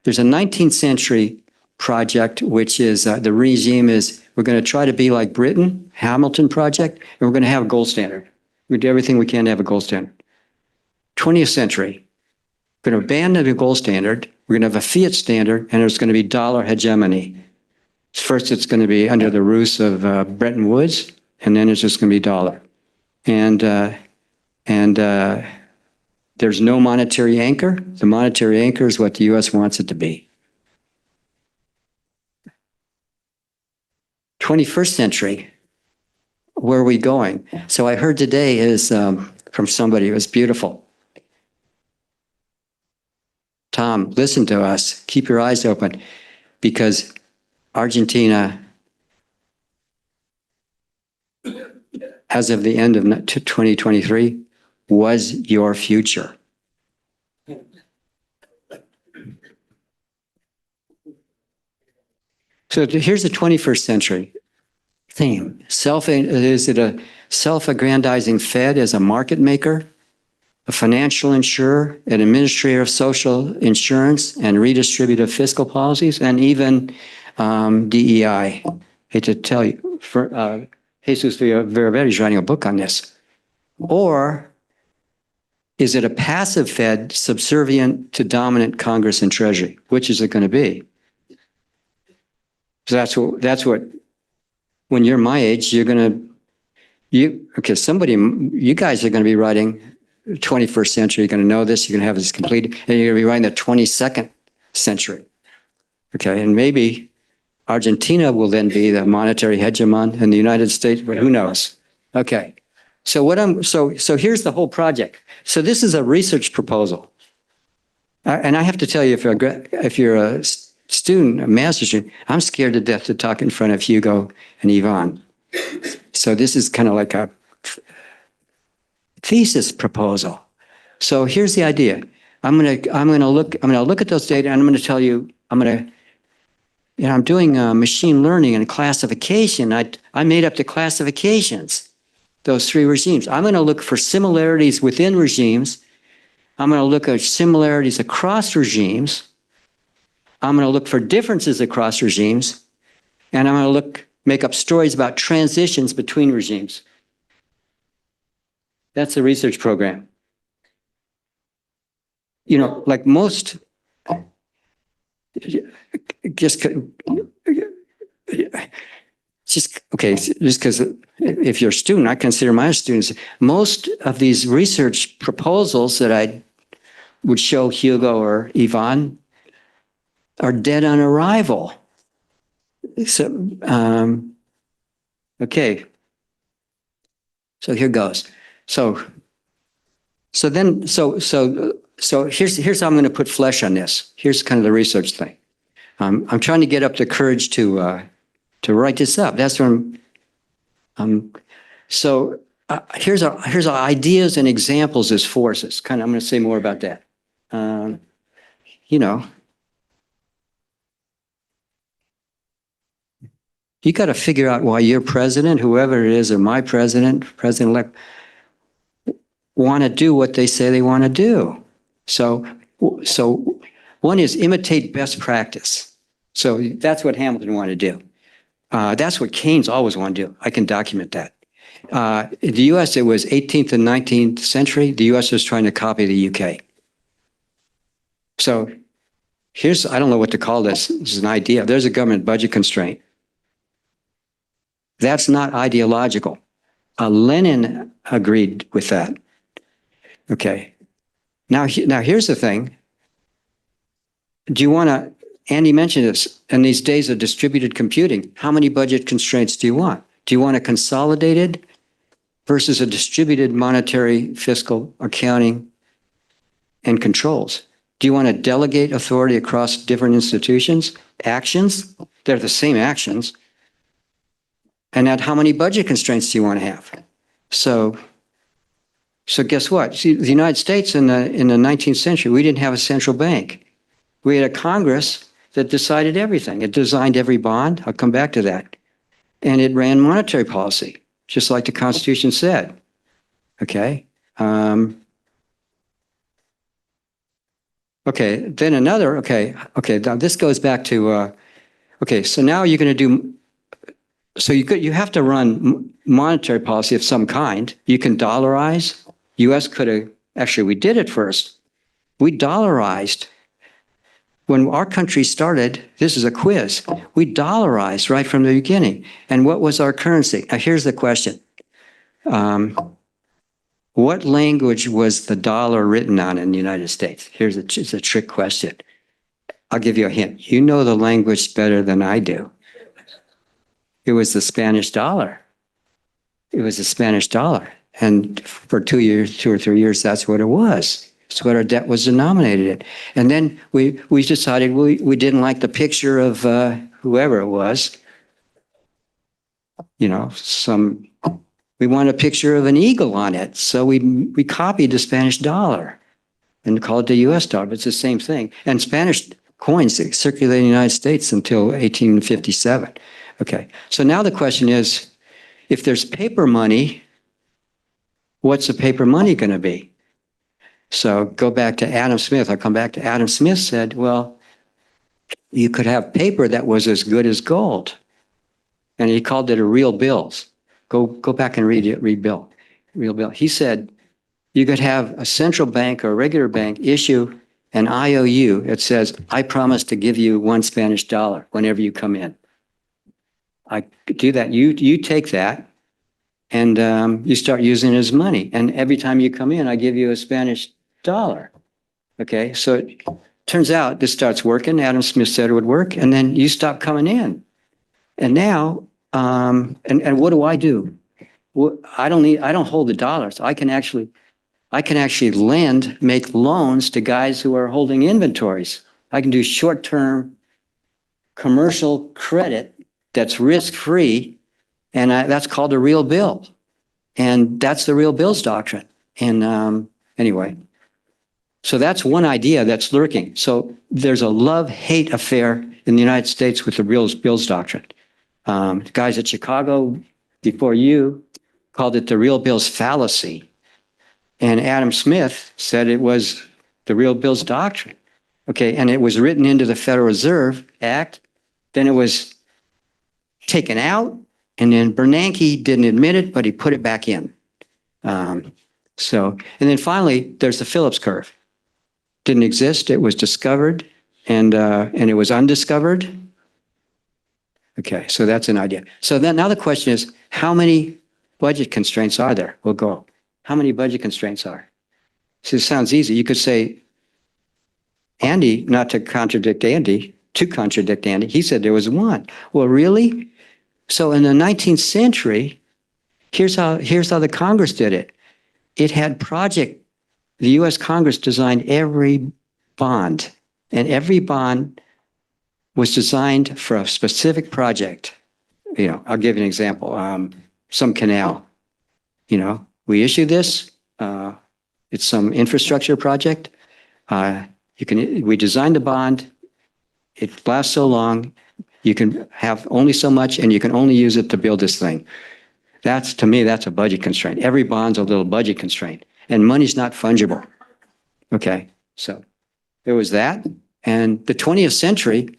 There's a 19th century project, which is the regime is we're going to try to be like Britain, Hamilton Project, and we're going to have a gold standard. We do everything we can to have a gold standard. 20th century, we're going to abandon the gold standard. We're going to have a fiat standard, and there's going to be dollar hegemony. First, it's going to be under the ruse of Bretton Woods, and then it's just going to be dollar. And there's no monetary anchor. The monetary anchor is what the U.S. wants it to be. 21st century, where are we going? So I heard today is from somebody, it was beautiful. Tom, listen to us. Keep your eyes open, because Argentina, as of the end of 2023, was your future. So here's the 21st century theme. Is it a self-aggrandizing Fed as a market maker, a financial insurer, an administrator of social insurance and redistributive fiscal policies, and even DEI? Hate to tell you, Jesus Villaverde is writing a book on this. Or is it a passive Fed subservient to dominant Congress and Treasury? Which is it going to be? So that's what, when you're my age, you're going to, you guys are going to be writing 21st century. You're going to know this. You're going to have this completed, and you're going to be writing the 22nd century. Okay, and maybe Argentina will then be the monetary hegemon, and the United States, but who knows? Okay, so so here's the whole project. So this is a research proposal, and I have to tell you, if you're a student, a master's student, I'm scared to death to talk in front of Hugo and Yvonne. So this is kind of like a thesis proposal. So here's the idea. I'm gonna look at those data, and I'm gonna tell you, I'm doing machine learning and classification. I made up the classifications, those three regimes. I'm gonna look for similarities within regimes. I'm gonna look at similarities across regimes. I'm gonna look for differences across regimes. And I'm gonna make up stories about transitions between regimes. That's the research program. Like most, just because if you're a student, I consider my students, most of these research proposals that I would show Hugo or Yvonne are dead on arrival. So, okay. So here goes. So here's how I'm going to put flesh on this. Here's kind of the research thing. I'm trying to get up the courage to write this up. That's what here's our ideas and examples as forces. I'm going to say more about that. You got to figure out why your president, whoever it is, or my president-elect, want to do what they say they want to do. So one is imitate best practice. So that's what Hamilton wanted to do. That's what Keynes always wanted to do. I can document that. In the U.S., it was 18th and 19th century. The U.S. was trying to copy the U.K. So I don't know what to call this. This is an idea. There's a government budget constraint. That's not ideological. Lenin agreed with that. Okay. Now here's the thing. Andy mentioned this, in these days of distributed computing, how many budget constraints do you want? Do you want a consolidated versus a distributed monetary, fiscal, accounting, and controls? Do you want to delegate authority across different institutions? Actions? They're the same actions. And at how many budget constraints do you want to have? So guess what? See, the United States in the 19th century, we didn't have a central bank. We had a Congress that decided everything. It designed every bond. I'll come back to that. And it ran monetary policy, just like the Constitution said. Okay. Then another, now this goes back to, so now you're going to do, so you have to run monetary policy of some kind. You can dollarize. U.S. could have, actually we did it first. We dollarized when our country started, this is a quiz, we dollarized right from the beginning. And what was our currency? Now, here's the question. What language was the dollar written on in the United States? It's a trick question. I'll give you a hint. You know the language better than I do. It was the Spanish dollar. It was the Spanish dollar. And for 2 or 3 years, that's what it was. It's what our debt was denominated in. And then we decided we didn't like the picture of whoever it was. You know, we wanted a picture of an eagle on it. So we copied the Spanish dollar and called it the US dollar, but it's the same thing. And Spanish coins circulated in the United States until 1857. Okay, so now the question is, if there's paper money, what's the paper money going to be? So go back to Adam Smith. I'll come back to Adam Smith said, well, you could have paper that was as good as gold. And he called it a real bills. Go back and read it, real bill. He said you could have a central bank or a regular bank issue an IOU. It says, I promise to give you one Spanish dollar whenever you come in. I do that. You take that and you start using it as money. And every time you come in, I give you a Spanish dollar. Okay, so it turns out this starts working. Adam Smith said it would work. And then you stop coming in. And now, and what do? Well, I don't hold the dollars. I can actually make loans to guys who are holding inventories. I can do short-term commercial credit that's risk-free, and that's called a real bill. And that's the real bills doctrine. And anyway, so that's one idea that's lurking. So there's a love-hate affair in the United States with the real bills doctrine. Guys at Chicago before you called it the real bills fallacy. And Adam Smith said it was the real bills doctrine. Okay, and it was written into the Federal Reserve Act. Then it was taken out, and then Bernanke didn't admit it, but he put it back in. And then finally, there's the Phillips curve. Didn't exist. It was discovered, and it was undiscovered. Okay, so that's an idea. So then now the question is, how many budget constraints are there? We'll go. How many budget constraints are? So it sounds easy. You could say, Andy, not to contradict Andy, he said there was one. Well, really? So in the 19th century, here's how the Congress did it. It had the US Congress designed every bond, and every bond was designed for a specific project. You know, I'll give you an example. Some canal, we issue this, it's some infrastructure project. We designed the bond. It lasts so long. You can have only so much, and you can only use it to build this thing. To me, that's a budget constraint. Every bond's a little budget constraint, and money's not fungible. Okay, so there was that. And the 20th century,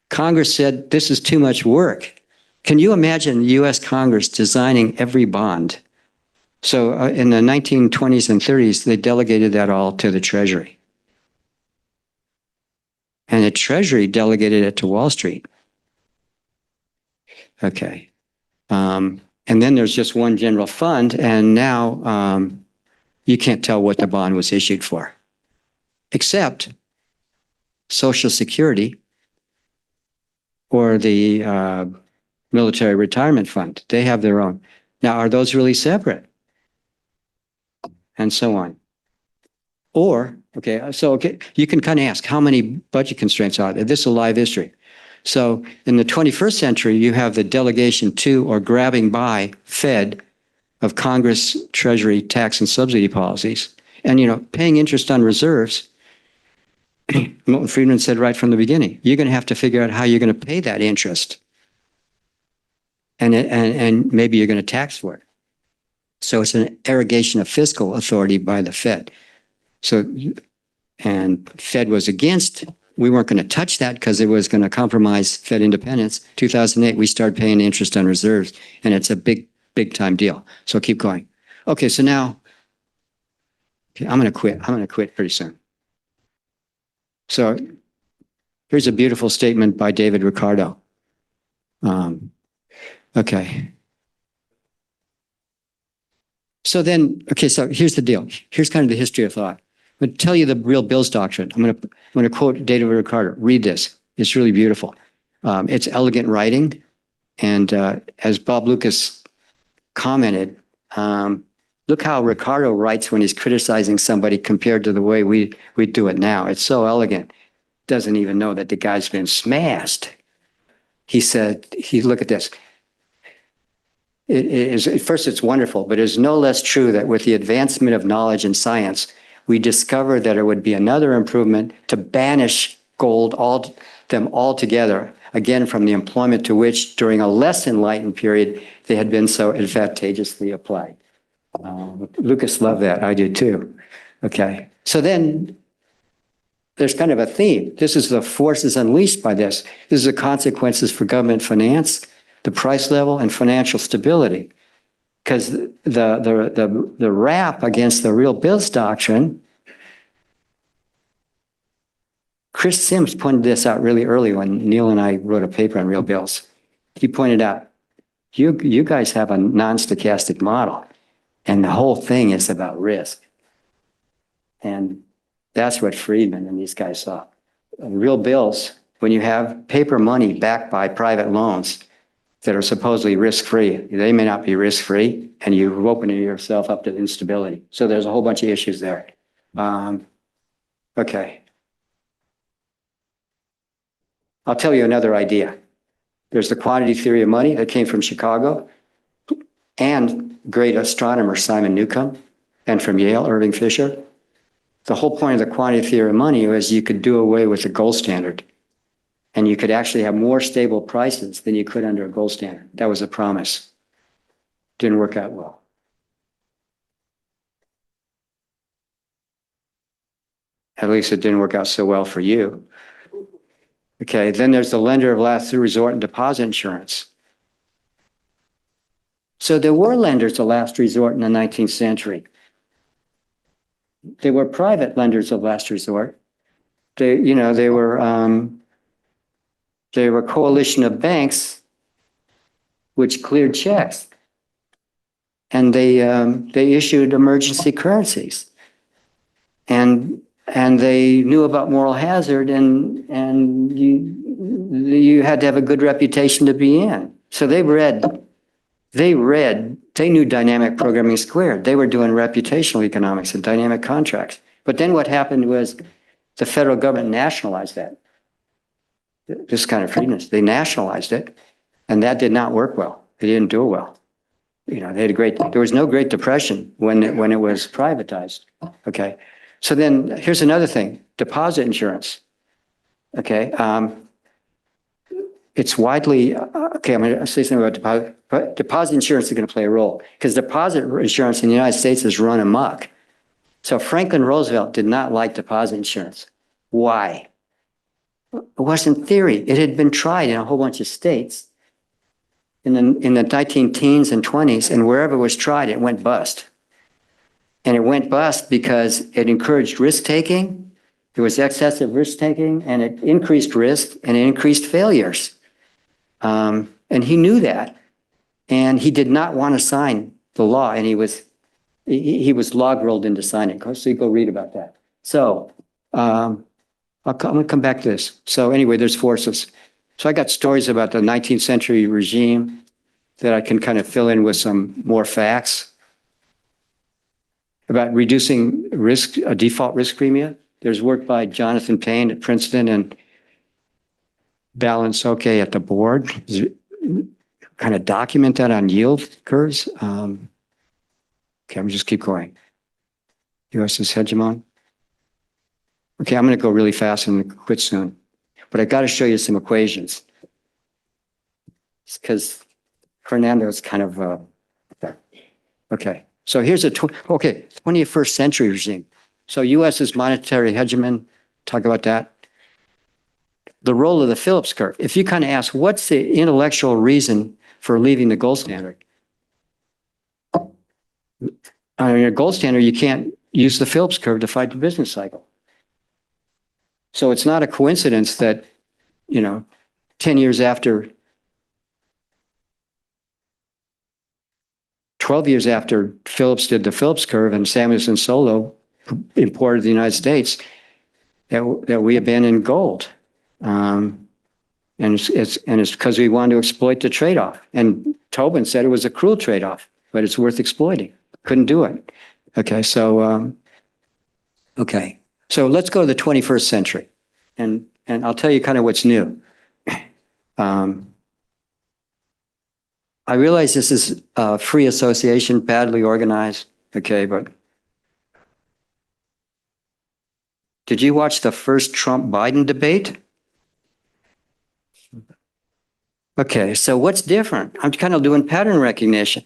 Congress said, this is too much work. Can you imagine the US Congress designing every bond? So in the 1920s and 30s, they delegated that all to the Treasury. And the Treasury delegated it to Wall Street. Okay. And then there's just one general fund, and now you can't tell what the bond was issued for, except Social Security or the Military Retirement Fund. They have their own. Now, are those really separate? And so on. Or, you can kind of ask, how many budget constraints are there? This is a live history. So in the 21st century, you have the delegation to or grabbing by Fed of Congress, Treasury, tax, and subsidy policies. And, paying interest on reserves, Milton Friedman said right from the beginning, you're going to have to figure out how you're going to pay that interest. And maybe you're going to tax for it. So it's an arrogation of fiscal authority by the Fed. And Fed was against, we weren't going to touch that because it was going to compromise Fed independence. 2008, we started paying interest on reserves, and it's a big time deal. So keep going. Okay, so now, I'm going to quit. I'm going to quit pretty soon. So Here's a beautiful statement by David Ricardo. Okay. So here's the deal. Here's kind of the history of thought. I'm going to tell you the real bills doctrine. I'm going to quote David Ricardo. Read this. It's really beautiful. It's elegant writing. And as Bob Lucas commented, look how Ricardo writes when he's criticizing somebody compared to the way we do it now. It's so elegant. Doesn't even know that the guy's been smashed. He said, look at this. At first, it's wonderful, but it's no less true that with the advancement of knowledge and science, we discovered that it would be another improvement to banish gold them altogether, again, from the employment to which, during a less enlightened period, they had been so advantageously applied. Lucas loved that. I do too. Okay. So then there's kind of a theme. This is the forces unleashed by this. This is the consequences for government finance, the price level, and financial stability. Because the rap against the real bills doctrine, Chris Sims pointed this out really early when Neil and I wrote a paper on real bills. He pointed out, you guys have a non-stochastic model, and the whole thing is about risk. And that's what Friedman and these guys saw. Real bills, when you have paper money backed by private loans that are supposedly risk-free, they may not be risk-free, and you've opened yourself up to instability. So there's a whole bunch of issues there. Okay. I'll tell you another idea. There's the quantity theory of money that came from Chicago and great astronomer Simon Newcomb, and from Yale, Irving Fisher. The whole point of the quantity theory of money was you could do away with the gold standard, and you could actually have more stable prices than you could under a gold standard. That was a promise. Didn't work out well. At least it didn't work out so well for you. Okay, then there's the lender of last resort and deposit insurance. So there were lenders of last resort in the 19th century. They were private lenders of last resort. They were a coalition of banks which cleared checks, and they issued emergency currencies, and they knew about moral hazard, and you had to have a good reputation to be in. So they knew dynamic programming squared. They were doing reputational economics and dynamic contracts. But then what happened was the federal government nationalized that. This kind of freedom, they nationalized it, and that did not work well. They didn't do it well. There was no Great Depression when it was privatized. Okay. So then here's another thing, deposit insurance. Okay. It's widely, okay, I'm going to say something about deposit. But deposit insurance is going to play a role because deposit insurance in the United States is run amok. So Franklin Roosevelt did not like deposit insurance. Why? It wasn't theory. It had been tried in a whole bunch of states in the 19 teens and 20s, and wherever it was tried, it went bust. And it went bust because it encouraged risk-taking. There was excessive risk-taking, and it increased risk, and it increased failures. And he knew that. And he did not want to sign the law, and he was log-rolled into signing. So you go read about that. So I'm going to come back to this. So anyway, there's forces. So I got stories about the 19th century regime that I can kind of fill in with some more facts about reducing risk, default risk premia. There's work by Jonathan Payne at Princeton and Balance at the board. Kind of document that on yield curves. Okay, I'm just keep going. U.S. is hegemon. Okay, I'm going to go really fast and quit soon. But I got to show you some equations. Because Fernando's kind of, okay. So here's 21st century regime. So U.S. is monetary hegemon. Talk about that. The role of the Phillips curve. If you kind of ask, what's the intellectual reason for leaving the gold standard? On a gold standard, you can't use the Phillips curve to fight the business cycle. So it's not a coincidence that you know, 10 years after, 12 years after Phillips did the Phillips curve and Samuelson Solo imported to the United States, that we abandoned gold. And it's because we wanted to exploit the trade-off. And Tobin said it was a cruel trade-off, but it's worth exploiting. Couldn't do it. Okay, so let's go to the 21st century, and I'll tell you kind of what's new. I realize this is a free association, badly organized. Okay, but did you watch the first Trump-Biden debate? Okay, so what's different? I'm kind of doing pattern recognition.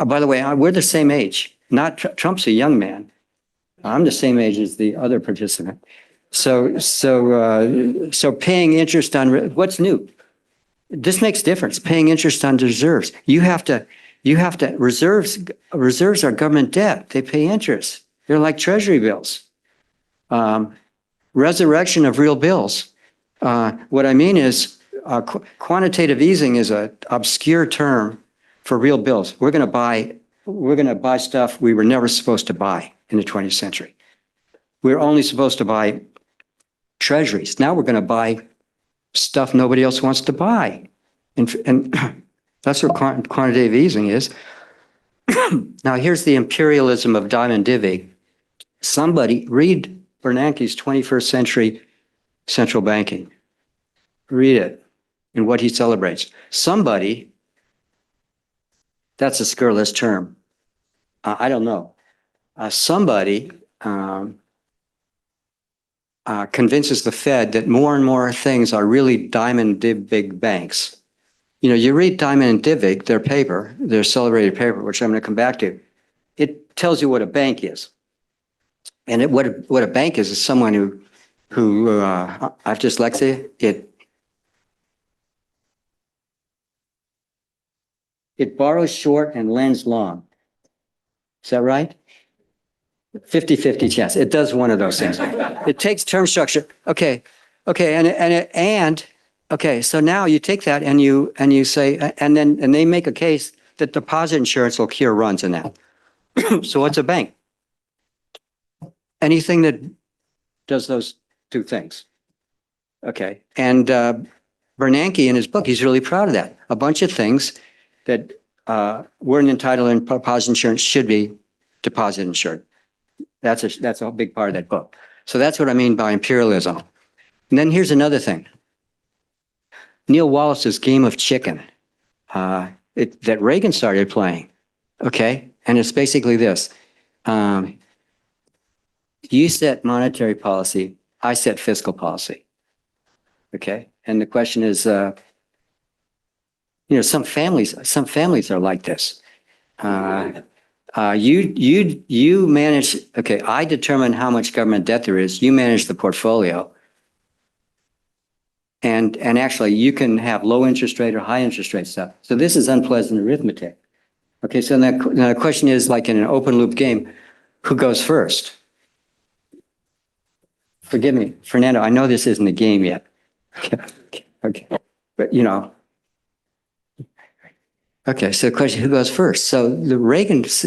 By the way, we're the same age. Not Trump's a young man. I'm the same age as the other participant. So paying interest on what's new? This makes difference. Paying interest on reserves. You have to reserves are government debt. They pay interest. They're like treasury bills. Resurrection of real bills. What I mean is quantitative easing is an obscure term for real bills. We're going to buy stuff we were never supposed to buy in the 20th century. We're only supposed to buy treasuries. Now we're going to buy stuff nobody else wants to buy. And that's what quantitative easing is. Now here's the imperialism of Diamond Divvy. Somebody read Bernanke's 21st century central banking. Read it and what he celebrates. Somebody, that's a scurrilous term. I don't know. Somebody convinces the Fed that more and more things are really Diamond Divvig banks. You know, you read Diamond and Divvig, their paper, their celebrated paper, which I'm going to come back to. It tells you what a bank is. And what a bank is someone who I've dyslexia. It borrows short and lends long. Is that right? 50-50 chance. It does one of those things. It takes term structure. Okay. Okay. So now you take that and you say, and they make a case that deposit insurance will cure runs in that. So what's a bank? Anything that does those two things. Okay. And Bernanke in his book, he's really proud of that. A bunch of things that weren't entitled in deposit insurance should be deposit insured. That's a big part of that book. So that's what I mean by imperialism. And then here's another thing. Neil Wallace's game of chicken that Reagan started playing. Okay. And it's basically this. You set monetary policy, I set fiscal policy. Okay. And the question is, some families are like this. You manage, okay, I determine how much government debt there is. You manage the portfolio. And actually you can have low interest rate or high interest rate stuff. So this is unpleasant arithmetic. Okay. So now the question is, like in an open loop game, who goes first? Forgive me, Fernando, I know this isn't a game yet. Okay. But okay, so the question, who goes first? So the Reagan's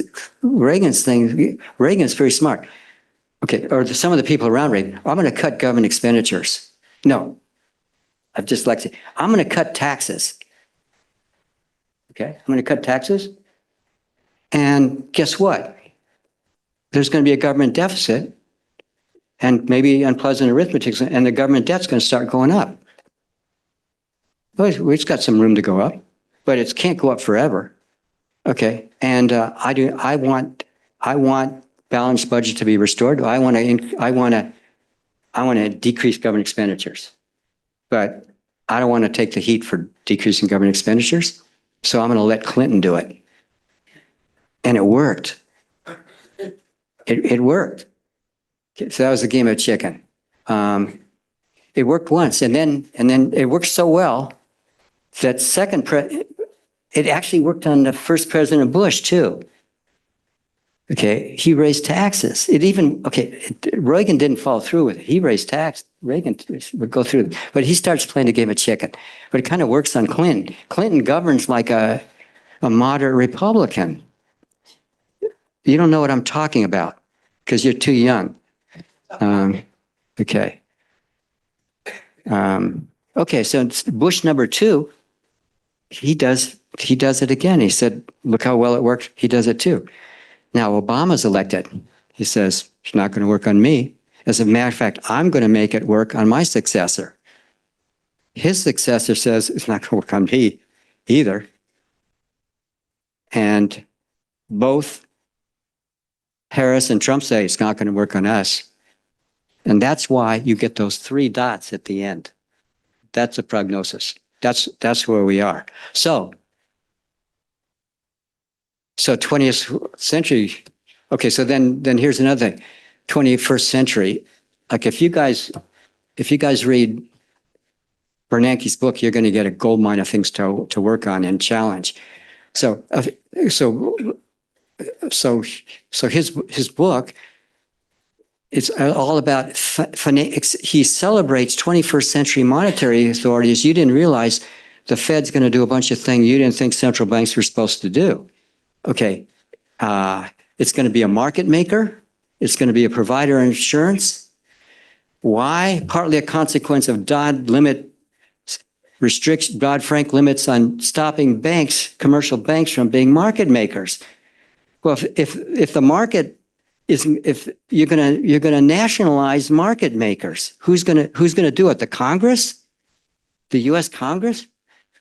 thing, Reagan's very smart. Okay, or some of the people around Reagan, I'm going to cut government expenditures. No, I've dyslexia. I'm going to cut taxes. Okay, I'm going to cut taxes. And guess what? There's going to be a government deficit and maybe unpleasant arithmetic, and the government debt's going to start going up. Well, we've got some room to go up, but it can't go up forever. Okay, and I want balanced budget to be restored. I want to decrease government expenditures, but I don't want to take the heat for decreasing government expenditures. So I'm going to let Clinton do it, and it worked. It worked. So that was the game of chicken. It worked once, and then it worked so well that it actually worked on the first President Bush too. Okay, he raised taxes. Reagan didn't follow through with it. He raised tax. Reagan would go through, but he starts playing the game of chicken. But it kind of works on Clinton. Clinton governs like a moderate Republican. You don't know what I'm talking about because you're too young. Okay. Okay, so it's Bush number 2, he does it again. He said, look how well it worked. He does it too. Now Obama's elected. He says, it's not going to work on me. As a matter of fact, I'm going to make it work on my successor. His successor says, it's not going to work on me either. And both Harris and Trump say it's not going to work on us. And that's why you get those 3 dots at the end. That's a prognosis. That's where we are. So 20th century. Okay, so then here's another thing. 21st century. Like if you guys read Bernanke's book, you're going to get a gold mine of things to work on and challenge. So his book, it's all about he celebrates 21st century monetary authorities. You didn't realize the Fed's going to do a bunch of things you didn't think central banks were supposed to do. Okay, it's going to be a market maker. It's going to be a provider of insurance. Why? Partly a consequence of Dodd-Frank limits on stopping banks, commercial banks, from being market makers. Well, if the market if you're gonna nationalize market makers, who's gonna do it? The Congress, the U.S. Congress,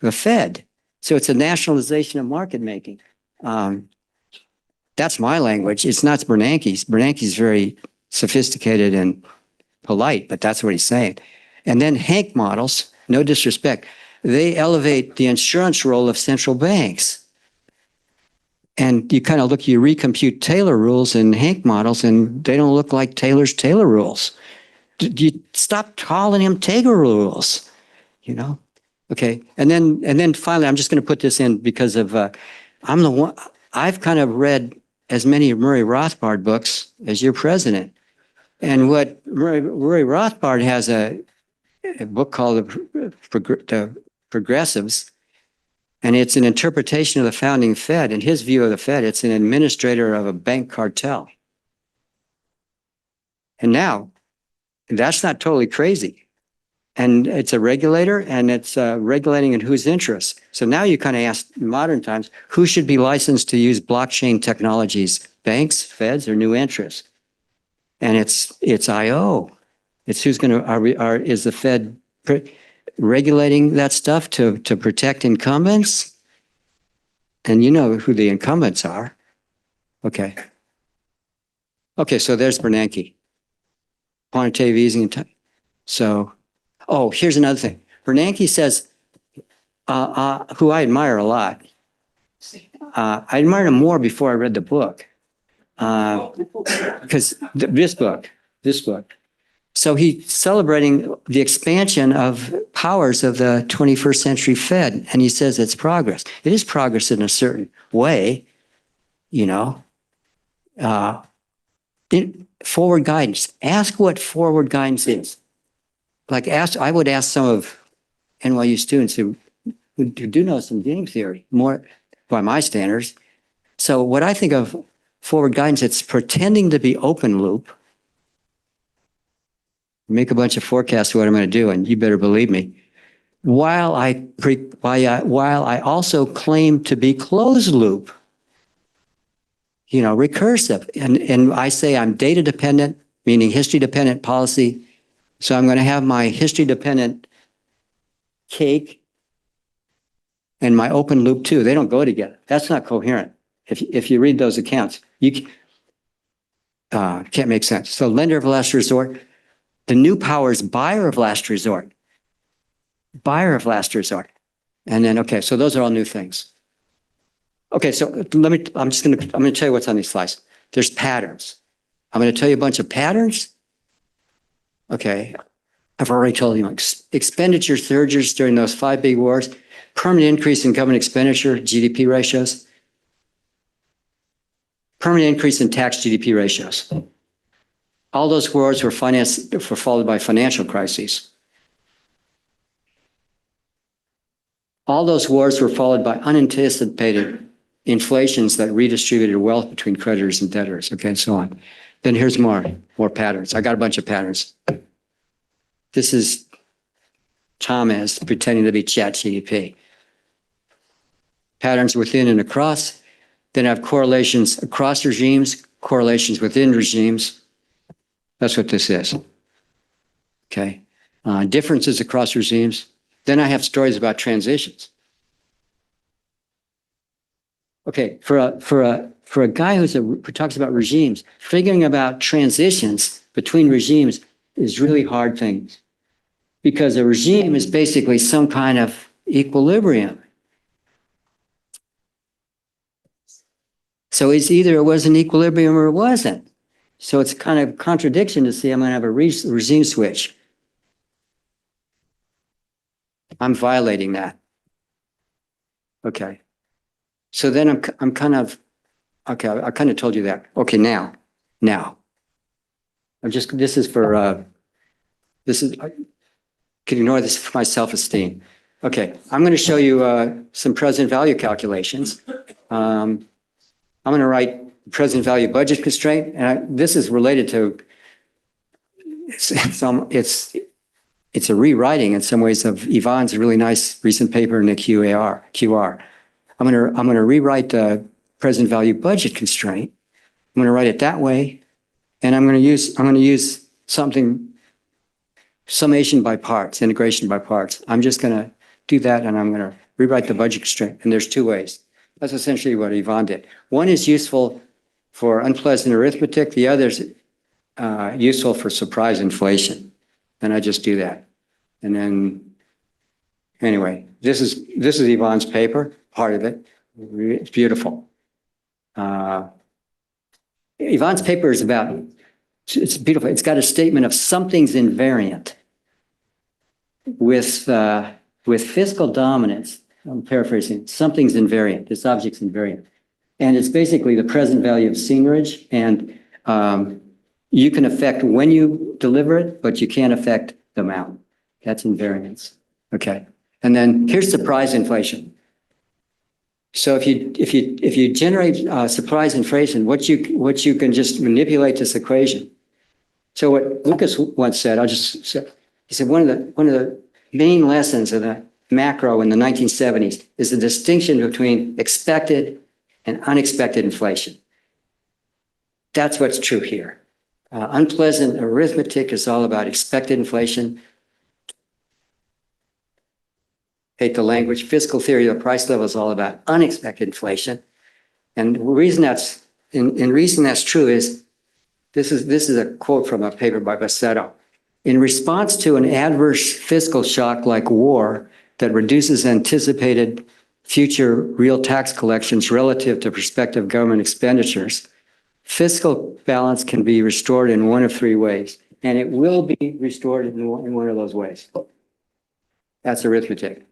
the Fed. So it's a nationalization of market making. That's my language. It's not Bernanke's. Bernanke's very sophisticated and polite, but that's what he's saying. And then Hank models, no disrespect, they elevate the insurance role of central banks. And you kind of you recompute Taylor rules and Hank models, and they don't look like Taylor's Taylor rules. You stop calling him Taylor rules, you know? Okay. And then finally, I'm just going to put this in because of, I'm the one, I've kind of read as many Murray Rothbard books as your president. And what Murray Rothbard has a book called The Progressives, and it's an interpretation of the founding Fed. In his view of the Fed, it's an administrator of a bank cartel. And now, that's not totally crazy. And it's a regulator, and it's regulating in whose interests. So now you kind of ask, in modern times, who should be licensed to use blockchain technologies? Banks, Feds, or new interests? And it's IO. It's who's going to, is the Fed regulating that stuff to protect incumbents? And you know who the incumbents are. Okay. Okay, so there's Bernanke. Quantitative easing. So, oh, here's another thing. Bernanke says, who I admire a lot. I admired him more before I read the book. Because this book. So he's celebrating the expansion of powers of the 21st century Fed, and he says it's progress. It is progress in a certain way, you know. Forward guidance. Ask what forward guidance is. I would ask some of NYU students who do know some game theory, more by my standards. So what I think of forward guidance, it's pretending to be open loop. Make a bunch of forecasts of what I'm going to do, and you better believe me. While I also claim to be closed loop, you know, recursive. And I say I'm data dependent, meaning history dependent policy. So I'm going to have my history dependent cake and my open loop too. They don't go together. That's not coherent. If you read those accounts, you can't make sense. So lender of last resort, the new power is buyer of last resort. Buyer of last resort. And then, okay, so those are all new things. Okay, so I'm going to tell you what's on these slides. There's patterns. I'm going to tell you a bunch of patterns. Okay, I've already told you, expenditure surges during those 5 big wars, permanent increase in government expenditure, GDP ratios. permanent increase in tax GDP ratios. All those wars were followed by financial crises. All those wars were followed by unanticipated inflations that redistributed wealth between creditors and debtors, okay, and so on. Then here's more patterns. I got a bunch of patterns. This is Thomas pretending to be ChatGPT. Patterns within and across. Then I have correlations across regimes, correlations within regimes. That's what this is. Okay. Differences across regimes. Then I have stories about transitions. Okay, for a guy who talks about regimes, figuring about transitions between regimes is really hard thing, because a regime is basically some kind of equilibrium. So it's either it was an equilibrium or it wasn't. So it's kind of contradiction to see I'm going to have a regime switch. I'm violating that. Okay. So then I'm kind of, okay, I kind of told you that. Okay, now, this is, can ignore this for my self-esteem. Okay, I'm going to show you some present value calculations. I'm going to write present value budget constraint, and this is related to, it's a rewriting in some ways of Yvonne's really nice recent paper in the QR. I'm going to rewrite the present value budget constraint. I'm going to write it that way, and I'm going to use something, summation by parts, integration by parts. I'm just going to do that, and I'm going to rewrite the budget constraint. And there's two ways. That's essentially what Yvonne did. One is useful for unpleasant arithmetic. The other is useful for surprise inflation. And I just do that. And then, anyway, this is Yvonne's paper. Part of it. It's beautiful. Yvonne's paper is about, it's beautiful. It's got a statement of something's invariant. With fiscal dominance, I'm paraphrasing, something's invariant. This object's invariant. And it's basically the present value of seigniorage. And you can affect when you deliver it, but you can't affect the amount. That's invariance. Okay. And then here's surprise inflation. So if you generate surprise inflation, what you can just manipulate this equation. So what Lucas once said, he said one of the main lessons of the macro in the 1970s is the distinction between expected and unexpected inflation. That's what's true here. Unpleasant arithmetic is all about expected inflation. Hate the language. Fiscal theory of the price level is all about unexpected inflation. And the reason that's true is this is a quote from a paper by Bassetto. In response to an adverse fiscal shock like war that reduces anticipated future real tax collections relative to prospective government expenditures, fiscal balance can be restored in one of three ways, and it will be restored in one of those ways. That's arithmetic.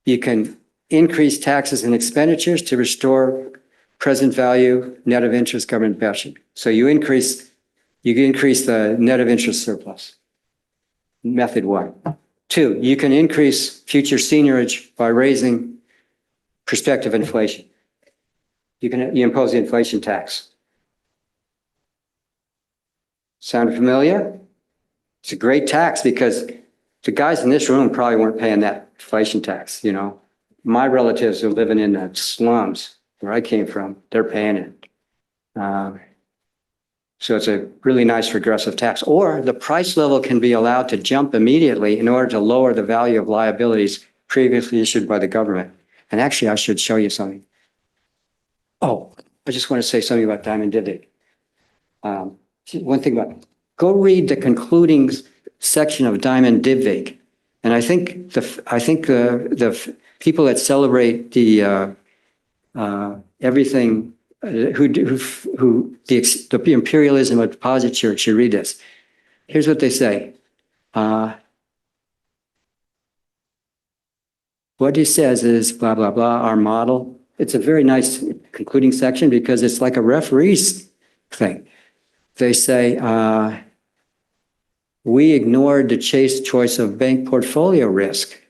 You can increase taxes and expenditures to restore present value net of interest government budget. So you increase the net of interest surplus. Method one. Two, you can increase future seigniorage by raising prospective inflation. You impose the inflation tax. Sound familiar? It's a great tax because the guys in this room probably weren't paying that inflation tax, you know. My relatives are living in the slums where I came from, they're paying it. So it's a really nice regressive tax. Or the price level can be allowed to jump immediately in order to lower the value of liabilities previously issued by the government. And actually, I should show you something. Oh, I just want to say something about Diamond Diddy. One thing go read the concluding section of Diamond Didvig. And I think the people that celebrate the everything the imperialism of deposit church should read this. Here's what they say. What he says is blah blah blah. Our model. It's a very nice concluding section because it's like a referee's thing. They say, we ignored the choice of bank portfolio risk.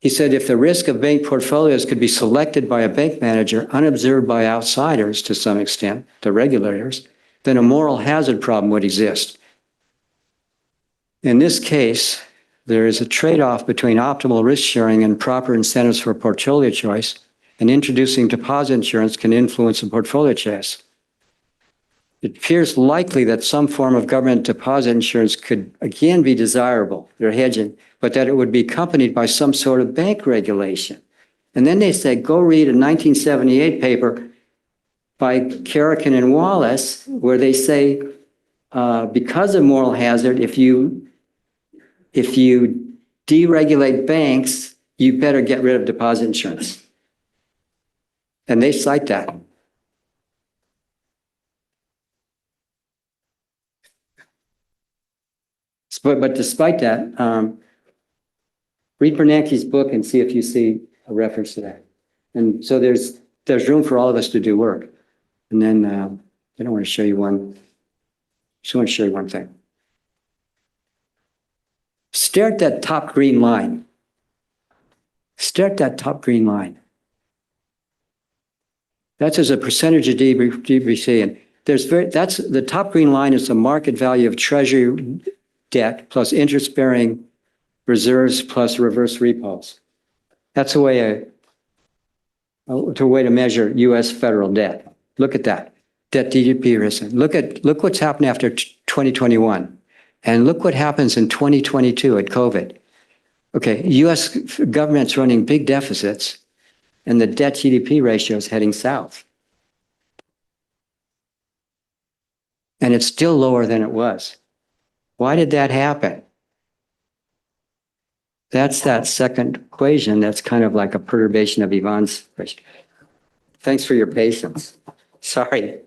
He said, if the risk of bank portfolios could be selected by a bank manager, unobserved by outsiders to some extent, the regulators, then a moral hazard problem would exist. In this case, there is a trade-off between optimal risk sharing and proper incentives for portfolio choice, and introducing deposit insurance can influence the portfolio choice. It appears likely that some form of government deposit insurance could again be desirable, they're hedging, but that it would be accompanied by some sort of bank regulation. And then they say, go read a 1978 paper by Carrican and Wallace, where they say, because of moral hazard, if you deregulate banks, you better get rid of deposit insurance. And they cite that. But despite that, read Bernanke's book and see if you see a reference to that. And so there's room for all of us to do work. And then I don't want to show you one. Just want to show you one thing. Stare at that top green line. Stare at that top green line. That's as a percentage of GDP. And that's the top green line is the market value of treasury debt plus interest-bearing reserves plus reverse repos. That's a way to measure U.S. federal debt. Look at that. Debt GDP risk. Look what's happened after 2021. And look what happens in 2022 at COVID. Okay, U.S. government's running big deficits and the debt GDP ratio is heading south. And it's still lower than it was. Why did that happen? That's that second equation that's kind of like a perturbation of Ivan's equation. Thanks for your patience. Sorry.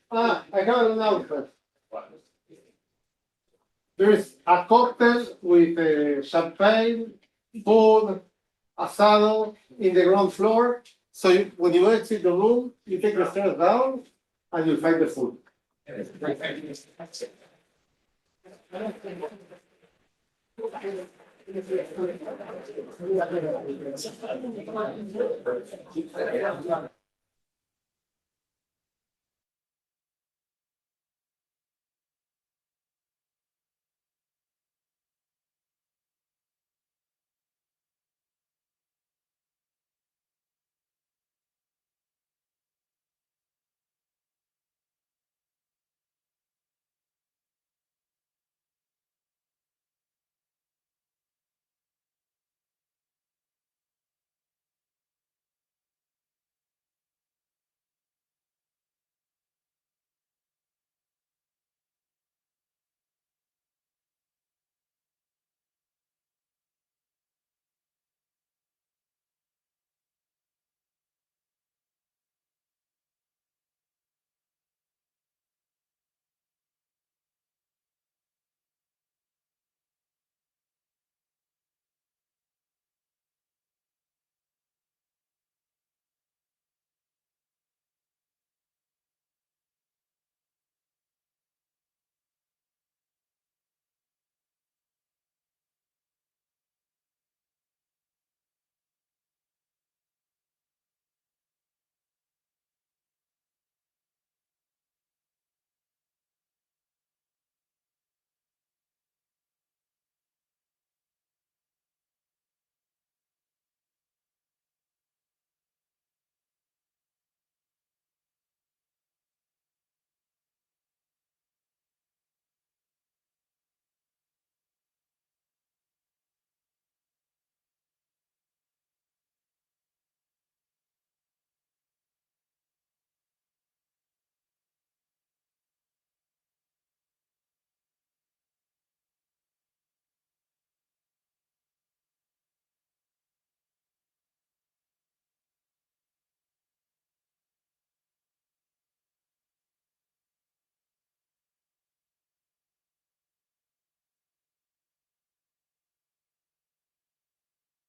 I have an announcement. There is a cocktail with champagne, food, asado in the ground floor. So when you exit the room, you take the stairs down and you'll find the food.